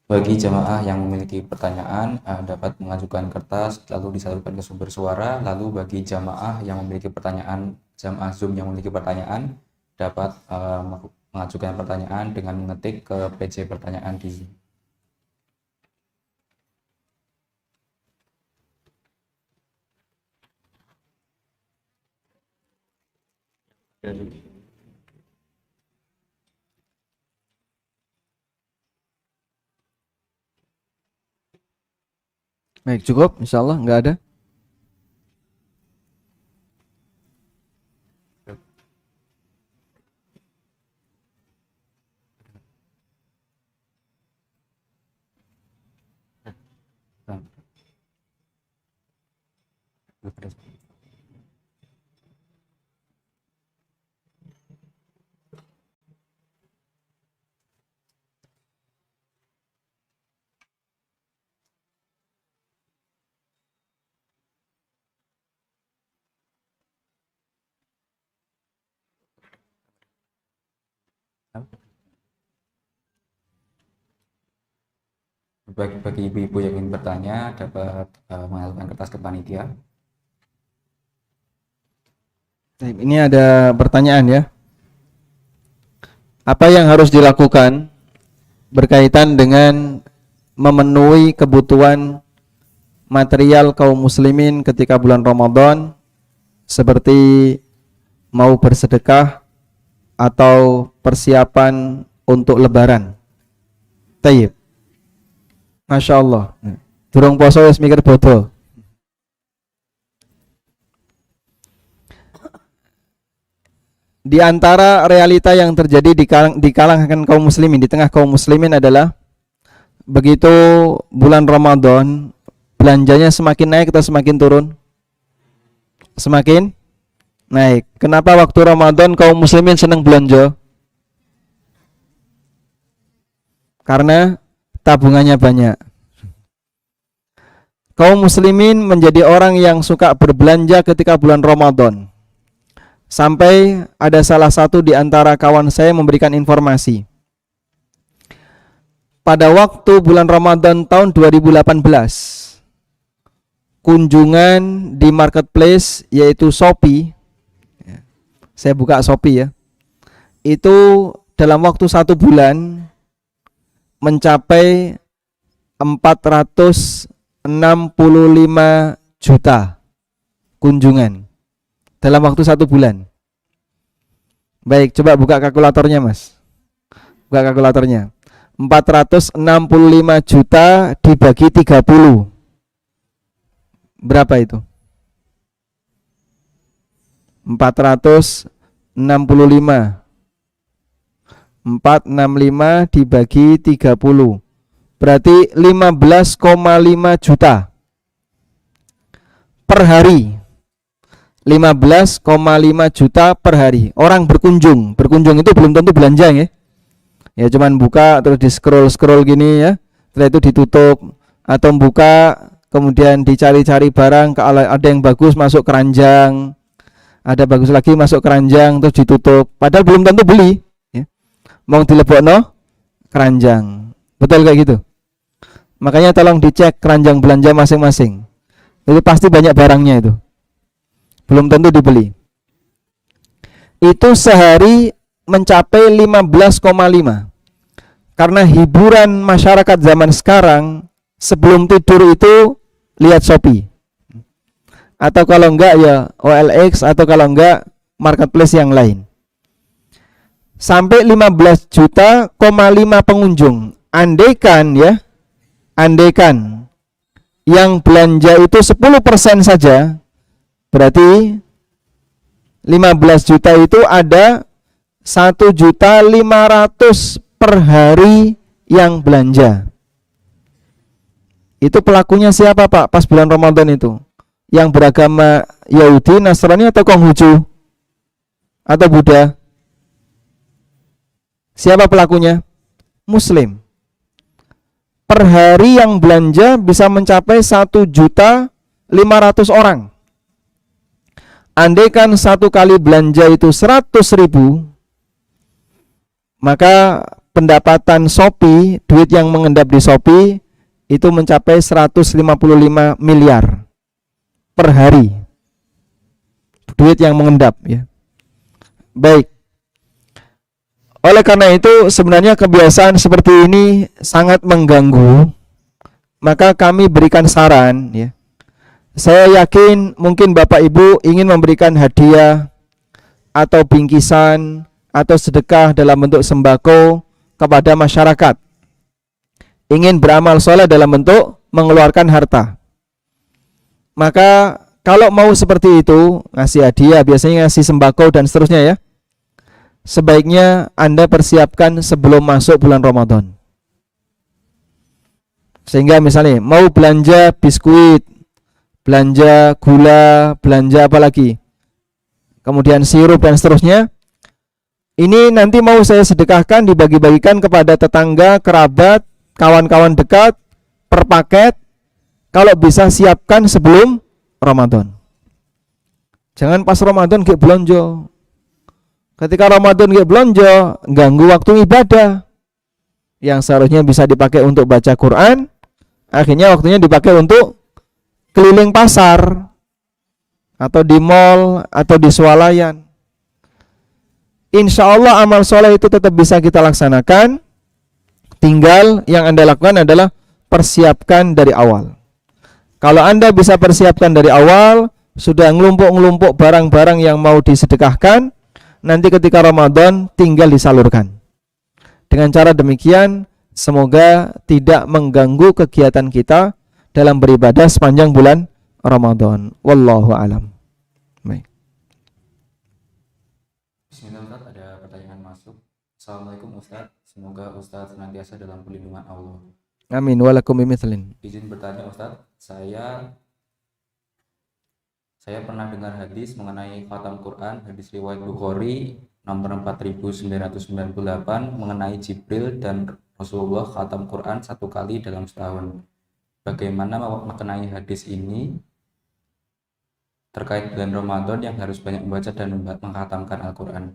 Bagi jamaah yang memiliki pertanyaan dapat mengajukan kertas lalu disalurkan ke sumber suara. Lalu bagi jamaah yang memiliki pertanyaan, jamaah Zoom yang memiliki pertanyaan, dapat mengajukan pertanyaan dengan mengetik ke PJ pertanyaan di Baik, cukup, insya Allah nggak ada. bagi ibu-ibu yang ingin bertanya dapat mengajukan kertas ke panitia. Ini ada pertanyaan ya. Apa yang harus dilakukan berkaitan dengan memenuhi kebutuhan material kaum muslimin ketika bulan Ramadan, seperti mau bersedekah atau persiapan untuk lebaran? Tayyib. Masya Allah. Durung poso wis mikir bodoh. Di antara realita yang terjadi di kalangan kaum muslimin, di tengah kaum muslimin adalah begitu bulan Ramadan, belanjanya semakin naik atau semakin turun? Semakin naik. Kenapa waktu Ramadan kaum muslimin senang belanja? Karena tabungannya banyak. Kaum muslimin menjadi orang yang suka berbelanja ketika bulan Ramadan. Sampai ada salah satu di antara kawan saya memberikan informasi. Pada waktu bulan Ramadan tahun 2018, kunjungan di marketplace yaitu Shopee, saya buka Shopee ya, itu dalam waktu 1 bulan mencapai 465 juta kunjungan dalam waktu 1 bulan. Baik, coba buka kalkulatornya Mas. Buka kalkulatornya. 465 juta dibagi 30. Berapa itu? 465 dibagi 30 berarti 15,5 juta per hari. 15,5 juta per hari orang berkunjung itu belum tentu belanja ya. Ya cuman buka terus di scroll gini ya, setelah itu ditutup, atau buka kemudian dicari-cari barang, ada yang bagus masuk keranjang, ada bagus lagi masuk keranjang terus ditutup, padahal belum tentu beli ya. Mau dilebokno keranjang, betul kayak gitu. Makanya tolong dicek keranjang belanja masing-masing, itu pasti banyak barangnya, itu belum tentu dibeli. Itu sehari mencapai 15,5. Karena hiburan masyarakat zaman sekarang sebelum tidur itu lihat Shopee, atau kalau enggak ya OLX, atau kalau enggak marketplace yang lain. Sampai 15 juta, 5 pengunjung. Andaikan yang belanja itu 10% saja, berarti 15 juta itu ada 1.500.000 per hari yang belanja. Itu pelakunya siapa Pak pas bulan Ramadan itu? Yang beragama Yahudi, Nasrani, atau Konghucu, atau Buddha? Siapa pelakunya? Muslim. Per hari yang belanja bisa mencapai 1.500.000 orang. Andaikan satu kali belanja itu 100.000, maka pendapatan Shopee, duit yang mengendap di Shopee itu mencapai 155 miliar per hari. Duit yang mengendap ya. Baik. Oleh karena itu sebenarnya kebiasaan seperti ini sangat mengganggu. Maka kami berikan saran ya. Saya yakin mungkin Bapak Ibu ingin memberikan hadiah atau bingkisan atau sedekah dalam bentuk sembako kepada masyarakat. Ingin beramal soleh dalam bentuk mengeluarkan harta. Maka kalau mau seperti itu, ngasih hadiah, biasanya ngasih sembako dan seterusnya ya, sebaiknya Anda persiapkan sebelum masuk bulan Ramadan. Sehingga misalnya mau belanja biskuit, belanja gula, belanja apa lagi, kemudian sirup dan seterusnya, ini nanti mau saya sedekahkan, dibagi-bagikan kepada tetangga, kerabat, kawan-kawan dekat, per paket. Kalau bisa siapkan sebelum Ramadan. Jangan pas Ramadan kayak belonjo. Ketika Ramadan kayak belonjo, ganggu waktu ibadah yang seharusnya bisa dipakai untuk baca Quran, akhirnya waktunya dipakai untuk keliling pasar atau di mall atau di swalayan. Insya Allah amal soleh itu tetap bisa kita laksanakan. Tinggal yang Anda lakukan adalah persiapkan dari awal. Kalau Anda bisa persiapkan dari awal, sudah ngelumpuk-ngelumpuk barang-barang yang mau disedekahkan, nanti ketika Ramadan tinggal disalurkan. Dengan cara demikian, semoga tidak mengganggu kegiatan kita dalam beribadah sepanjang bulan Ramadan. Wallahu alam. Baik. Bismillah Ustaz, ada pertanyaan masuk. Assalamualaikum Ustaz, semoga Ustaz senantiasa dalam perlindungan Allah. Amin walakum bimithlin. Izin bertanya Ustaz, saya pernah dengar hadis mengenai khatam Quran, hadis riwayat Bukhari nomor 4998 mengenai Jibril dan Rasulullah khatam Quran 1 kali dalam setahun. Bagaimana mengenai hadis ini terkait bulan Ramadan yang harus banyak membaca dan mengkhatamkan Al-Quran?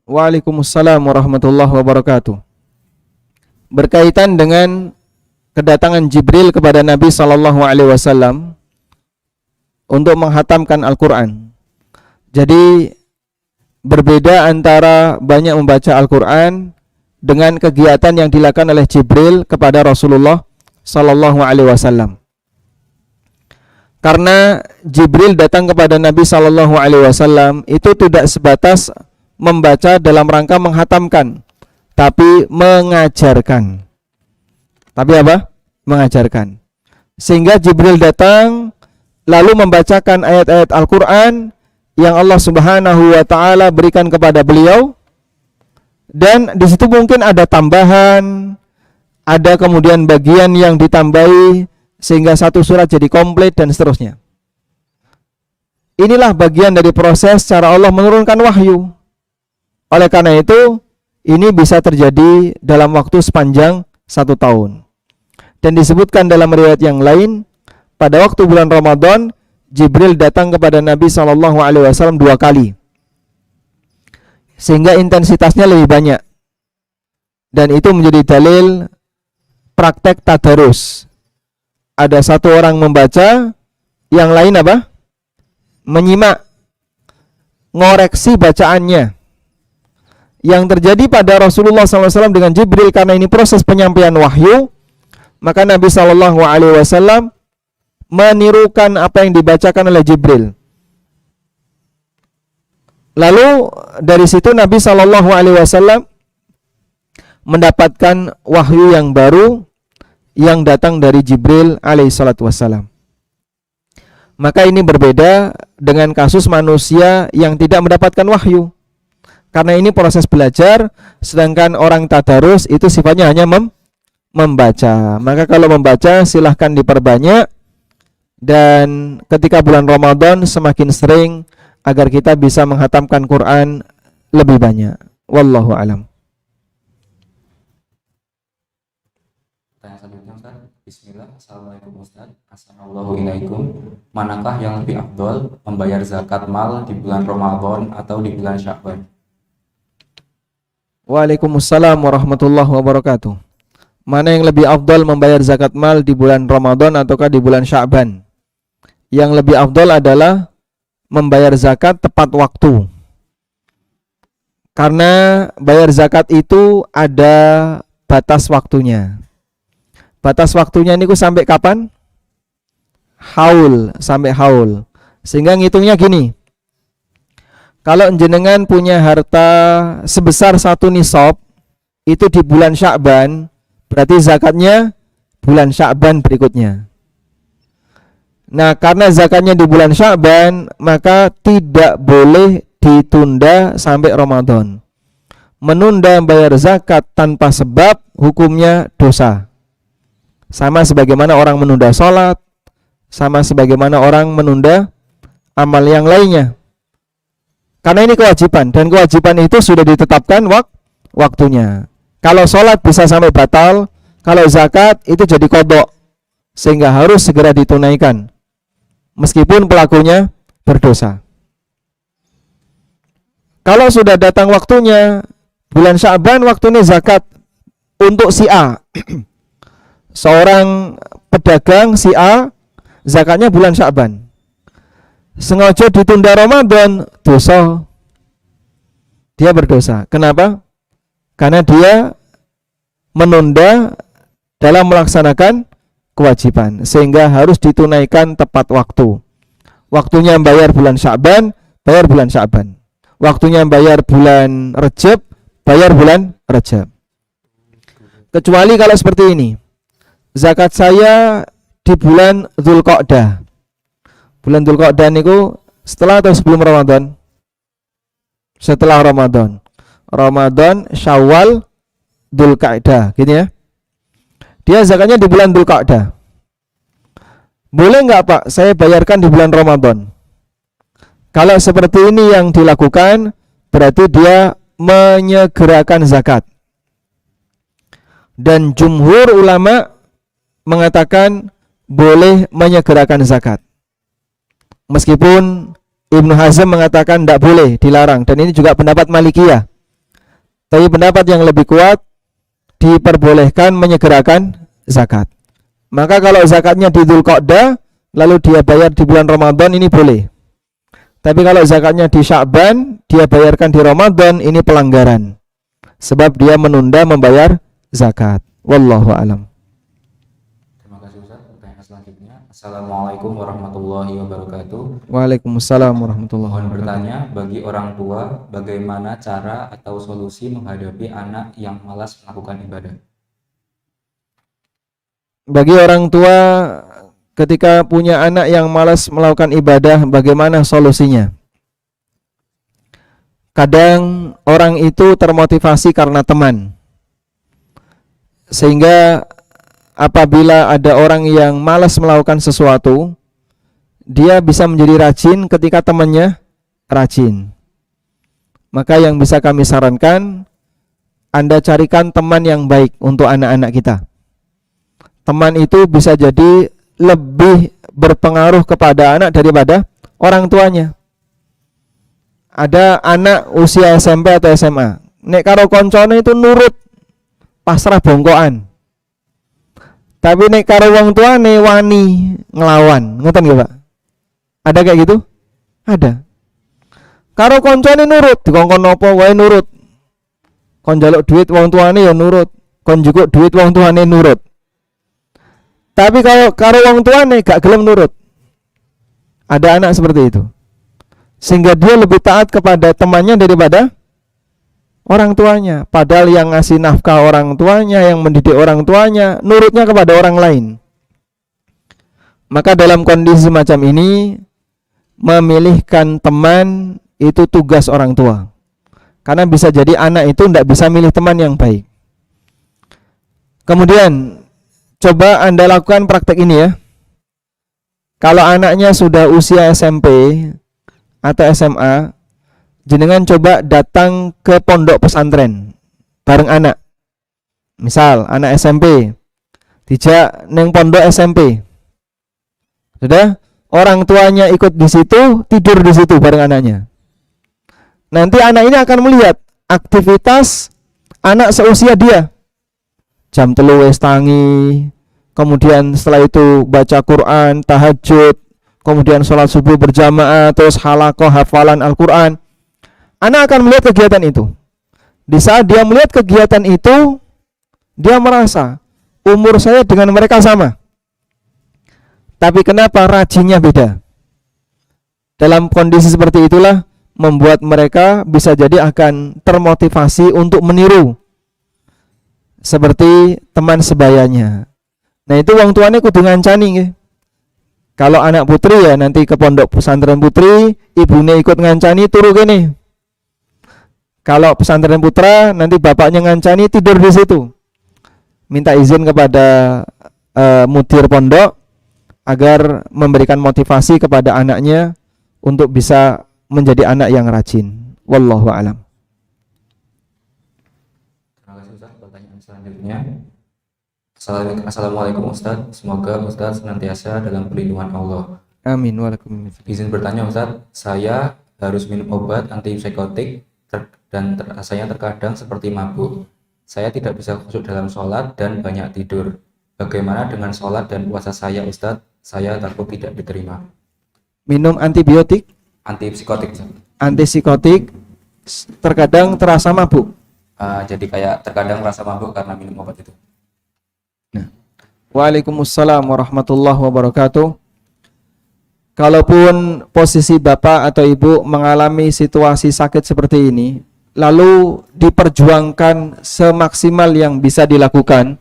Waalaikumsalam warahmatullahi wabarakatuh. Berkaitan dengan kedatangan Jibril kepada Nabi SAW untuk menghatamkan Al-Quran. Jadi berbeda antara banyak membaca Al-Quran dengan kegiatan yang dilakukan oleh Jibril kepada Rasulullah SAW. Karena Jibril datang kepada Nabi SAW itu tidak sebatas membaca dalam rangka menghatamkan, tapi mengajarkan. Tapi apa? Mengajarkan. Sehingga Jibril datang lalu membacakan ayat-ayat Al-Quran yang Allah Subhanahu wa taala berikan kepada beliau, dan di situ mungkin ada tambahan, ada kemudian bagian yang ditambahi sehingga satu surat jadi komplit dan seterusnya. Inilah bagian dari proses cara Allah menurunkan wahyu. Oleh karena itu, ini bisa terjadi dalam waktu sepanjang 1 tahun. Dan disebutkan dalam riwayat yang lain, pada waktu bulan Ramadan, Jibril datang kepada Nabi SAW 2 kali. Sehingga intensitasnya lebih banyak. Dan itu menjadi dalil praktek tadarus. Ada satu orang membaca, yang lain apa? Menyimak, ngoreksi bacaannya. Yang terjadi pada Rasulullah SAW dengan Jibril, karena ini proses penyampaian wahyu, maka Nabi SAW menirukan apa yang dibacakan oleh Jibril. Lalu dari situ Nabi SAW mendapatkan wahyu yang baru yang datang dari Jibril alaihissalam. Maka ini berbeda dengan kasus manusia yang tidak mendapatkan wahyu. Karena ini proses belajar, sedangkan orang tadarus itu sifatnya hanya membaca. Maka kalau membaca silahkan diperbanyak, dan ketika bulan Ramadan semakin sering agar kita bisa menghatamkan Quran lebih banyak. Wallahu alam. Pertanyaan selanjutnya Ustaz. Bismillah. Assalamualaikum Ustaz. Assalamualaikum. Manakah yang lebih afdol, membayar zakat mal di bulan Ramadan atau di bulan Sya'ban? Waalaikumsalam warahmatullahi wabarakatuh. Mana yang lebih afdal, membayar zakat mal di bulan Ramadan ataukah di bulan Sya'ban? Yang lebih afdal adalah membayar zakat tepat waktu. Karena bayar zakat itu ada batas waktunya. Batas waktunya niku sampai kapan? Haul, sampai haul. Sehingga ngitungnya gini. Kalau jenengan punya harta sebesar 1 nisab, itu di bulan Sya'ban, berarti zakatnya bulan Sya'ban berikutnya. Nah, karena zakatnya di bulan Sya'ban, maka tidak boleh ditunda sampai Ramadan. Menunda bayar zakat tanpa sebab hukumnya dosa. Sama sebagaimana orang menunda sholat, sama sebagaimana orang menunda amal yang lainnya. Karena ini kewajiban, dan kewajiban itu sudah ditetapkan waktunya. Kalau sholat bisa sampai batal, kalau zakat itu jadi qadha, sehingga harus segera ditunaikan meskipun pelakunya berdosa. Kalau sudah datang waktunya, bulan Sya'ban waktunya zakat untuk si A. Seorang pedagang si A, zakatnya bulan Sya'ban. Sengaja ditunda Ramadan, dosa. Dia berdosa. Kenapa? Karena dia menunda dalam melaksanakan kewajiban, sehingga harus ditunaikan tepat waktu. Waktunya bayar bulan Sya'ban, bayar bulan Sya'ban. Waktunya bayar bulan Rejab, bayar bulan Rejab. Kecuali kalau seperti ini. Zakat saya di bulan Dzulqa'dah. Bulan Dzulqa'dah niku setelah atau sebelum Ramadan? Setelah Ramadan. Ramadan, Syawal, Dzulqa'dah, gitu ya. Dia zakatnya di bulan Dzulqa'dah. Boleh nggak Pak saya bayarkan di bulan Ramadan? Kalau seperti ini yang dilakukan, berarti dia menyegerakan zakat. Dan jumhur ulama mengatakan boleh menyegerakan zakat. Meskipun Ibnu Hazm mengatakan tidak boleh, dilarang. Dan ini juga pendapat Malikiyah. Tapi pendapat yang lebih kuat, diperbolehkan menyegerakan zakat. Maka kalau zakatnya di Dzulqa'dah lalu dia bayar di bulan Ramadan, ini boleh. Tapi kalau zakatnya di Sya'ban, dia bayarkan di Ramadan, ini pelanggaran. Sebab dia menunda membayar zakat. Wallahu a'lam. Terima kasih Ustaz. Pertanyaan selanjutnya. Assalamualaikum warahmatullahi wabarakatuh. Waalaikumsalam warahmatullahi Mohon wabarakatuh. bertanya, bagi orang tua, bagaimana cara atau solusi menghadapi anak yang malas melakukan ibadah? Bagi orang tua ketika punya anak yang malas melakukan ibadah, bagaimana solusinya? Kadang orang itu termotivasi karena teman. Sehingga apabila ada orang yang malas melakukan sesuatu, dia bisa menjadi rajin ketika temannya rajin. Maka yang bisa kami sarankan, Anda carikan teman yang baik untuk anak-anak kita. Teman itu bisa jadi lebih berpengaruh kepada anak daripada orang tuanya. Ada anak usia SMP atau SMA, nek karo koncone itu nurut, pasrah bongkoan. Tapi nek karo wong tuane wani ngelawan. Ngoten nggih, Pak? Ada kayak gitu? Ada. Karo koncone nurut, dikongkon napa wae nurut. Kon njaluk duit wong tuane ya nurut, kon njukuk duit wong tuane nurut. Tapi kalau karo wong tuane gak gelem nurut. Ada anak seperti itu. Sehingga dia lebih taat kepada temannya daripada orang tuanya. Padahal yang ngasih nafkah orang tuanya, yang mendidik orang tuanya, nurutnya kepada orang lain. Maka dalam kondisi macam ini, memilihkan teman itu tugas orang tua. Karena bisa jadi anak itu tidak bisa milih teman yang baik. Kemudian coba Anda lakukan praktek ini ya. Kalau anaknya sudah usia SMP atau SMA, jenengan coba datang ke pondok pesantren bareng anak. Misal anak SMP dijak neng pondok SMP. Sudah, orang tuanya ikut di situ, tidur di situ bareng anaknya. Nanti anak ini akan melihat aktivitas anak seusia dia. Jam 3 wis tangi, kemudian setelah itu baca Quran, tahajud, kemudian sholat subuh berjamaah, terus halaqah hafalan Al-Quran. Anak akan melihat kegiatan itu. Di saat dia melihat kegiatan itu, dia merasa umur saya dengan mereka sama. Tapi kenapa rajinnya beda? Dalam kondisi seperti itulah membuat mereka bisa jadi akan termotivasi untuk meniru seperti teman sebayanya. Nah itu wong tuane kudu ngancani nggih. Kalau anak putri ya nanti ke pondok pesantren putri, ibunya ikut ngancani turu kene. Kalau pesantren putra nanti bapaknya ngancani tidur di situ. Minta izin kepada mudir pondok agar memberikan motivasi kepada anaknya untuk bisa menjadi anak yang rajin. Wallahu a'lam. Terima kasih Ustaz. Pertanyaan selanjutnya. Assalamualaikum Ustaz. Semoga Ustaz senantiasa dalam perlindungan Allah. Amin. Waalaikumsalam. Izin bertanya Ustaz, saya harus minum obat antipsikotik dan rasanya terkadang seperti mabuk. Saya tidak bisa khusyuk dalam sholat dan banyak tidur. Bagaimana dengan sholat dan puasa saya Ustaz? Saya takut tidak diterima. Minum antibiotik, Antipsikotik Ustaz. antipsikotik terkadang terasa mabuk. Jadi kayak terkadang merasa mabuk karena minum obat itu. Waalaikumsalam warahmatullahi wabarakatuh. Kalaupun posisi bapak atau ibu mengalami situasi sakit seperti ini, lalu diperjuangkan semaksimal yang bisa dilakukan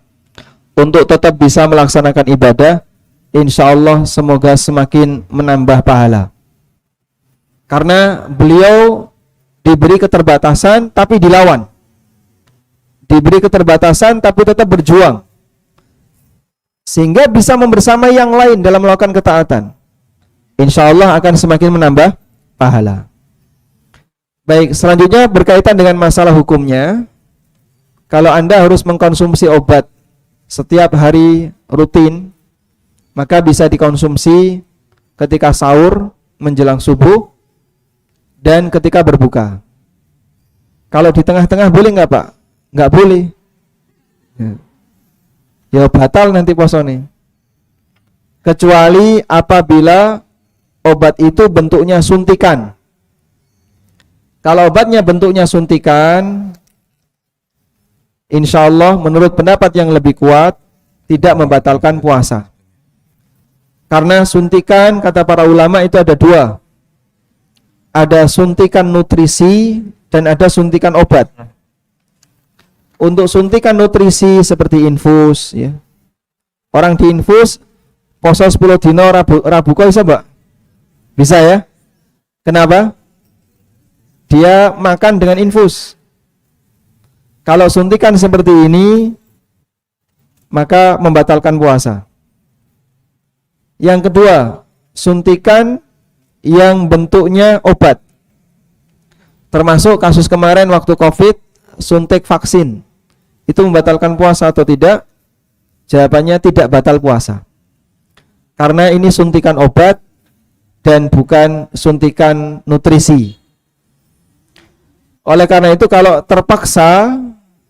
untuk tetap bisa melaksanakan ibadah, insya Allah semoga semakin menambah pahala. Karena beliau diberi keterbatasan tapi dilawan, diberi keterbatasan tapi tetap berjuang, sehingga bisa membersamai yang lain dalam melakukan ketaatan. Insya Allah akan semakin menambah pahala. Baik, selanjutnya berkaitan dengan masalah hukumnya. Kalau Anda harus mengkonsumsi obat setiap hari rutin, maka bisa dikonsumsi ketika sahur menjelang subuh dan ketika berbuka. Kalau di tengah-tengah boleh nggak Pak? Nggak boleh. Ya batal nanti puasanya. Kecuali apabila obat itu bentuknya suntikan. Kalau obatnya bentuknya suntikan, insya Allah menurut pendapat yang lebih kuat tidak membatalkan puasa. Karena suntikan kata para ulama itu ada dua. Ada suntikan nutrisi dan ada suntikan obat. Untuk suntikan nutrisi seperti infus ya. Orang diinfus poso 10 dino rabu kok bisa Mbak? Bisa ya? Kenapa? Dia makan dengan infus. Kalau suntikan seperti ini maka membatalkan puasa. Yang kedua, suntikan yang bentuknya obat. Termasuk kasus kemarin waktu Covid, suntik vaksin. Itu membatalkan puasa atau tidak? Jawabannya tidak batal puasa. Karena ini suntikan obat dan bukan suntikan nutrisi. Oleh karena itu kalau terpaksa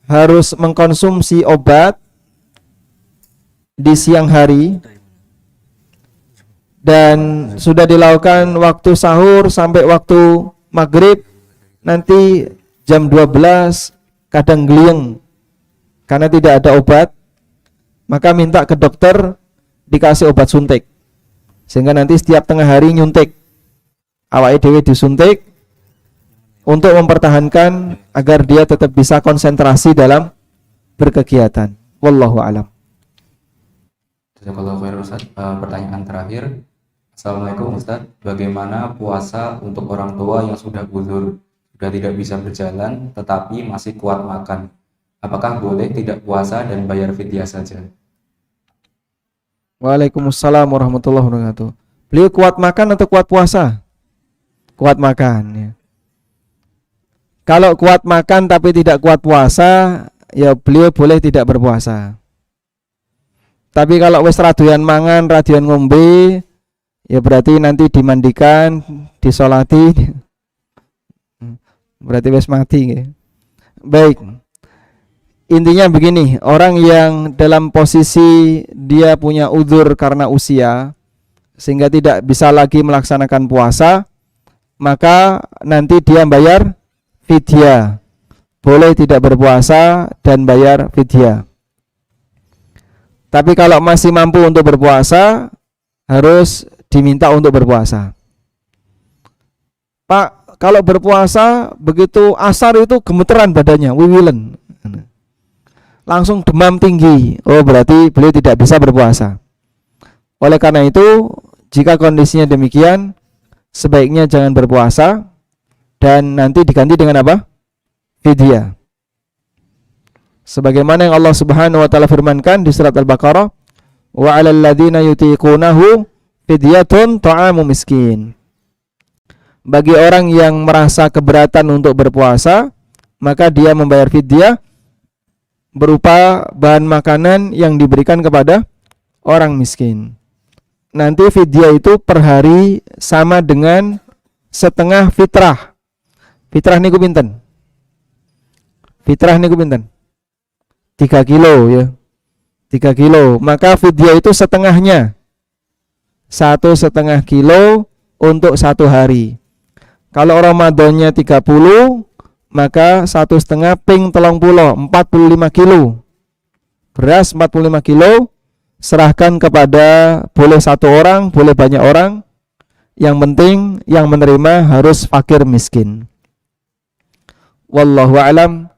harus mengkonsumsi obat di siang hari dan sudah dilakukan waktu sahur sampai waktu maghrib, nanti jam 12 kadang gliyeng karena tidak ada obat, maka minta ke dokter dikasih obat suntik, sehingga nanti setiap tengah hari nyuntik, awake dhewe disuntik untuk mempertahankan agar dia tetap bisa konsentrasi dalam berkegiatan. Wallahu a'lam. Jazakallahu khairan Ustaz. Pertanyaan terakhir. Assalamualaikum Ustaz. Bagaimana puasa untuk orang tua yang sudah uzur, sudah tidak bisa berjalan tetapi masih kuat makan? Apakah boleh tidak puasa dan bayar fidyah saja? Waalaikumsalam warahmatullahi wabarakatuh. Beliau kuat makan atau kuat puasa? Kuat makan ya. Kalau kuat makan tapi tidak kuat puasa, ya beliau boleh tidak berpuasa. Tapi kalau wis radoyan mangan, radoyan ngombe, ya berarti nanti dimandikan, disolati, berarti wis mati ya. Baik. Intinya begini, orang yang dalam posisi dia punya uzur karena usia sehingga tidak bisa lagi melaksanakan puasa, maka nanti dia bayar fidyah boleh tidak berpuasa dan bayar fidyah. Tapi kalau masih mampu untuk berpuasa, harus diminta untuk berpuasa. Pak, kalau berpuasa begitu asar itu gemeteran badannya, wiwilen, langsung demam tinggi. Oh, berarti beliau tidak bisa berpuasa. Oleh karena itu, jika kondisinya demikian, sebaiknya jangan berpuasa dan nanti diganti dengan apa? Fidyah. Sebagaimana yang Allah Subhanahu wa taala firmankan di surat Al-Baqarah, wa 'alal ladzina yutiqunahu fidyatun ta'amu miskin. Bagi orang yang merasa keberatan untuk berpuasa, maka dia membayar fidyah berupa bahan makanan yang diberikan kepada orang miskin. Nanti fidyah itu per hari sama dengan setengah fitrah. Fitrah niku pinten? Fitrah niku pinten? 3 kilo ya. 3 kilo. Maka fidyah itu setengahnya. 1,5 kilo untuk 1 hari. Kalau Ramadannya 30, maka 1,5 ping 30, 45 kilo. Beras 45 kilo, serahkan kepada boleh 1 orang, boleh banyak orang. Yang penting yang menerima harus fakir miskin. Wallahu a'lam.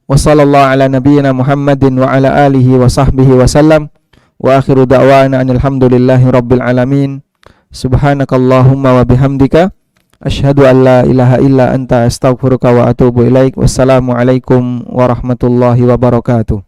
Wa sallallahu ala nabiyyina Muhammadin wa ala alihi wa sahbihi wa sallam. Wa akhiru da'wana alhamdulillahi rabbil alamin. Subhanakallahumma wa bihamdika asyhadu an la ilaha illa anta astaghfiruka wa atubu ilaik. Wassalamu alaikum warahmatullahi wabarakatuh.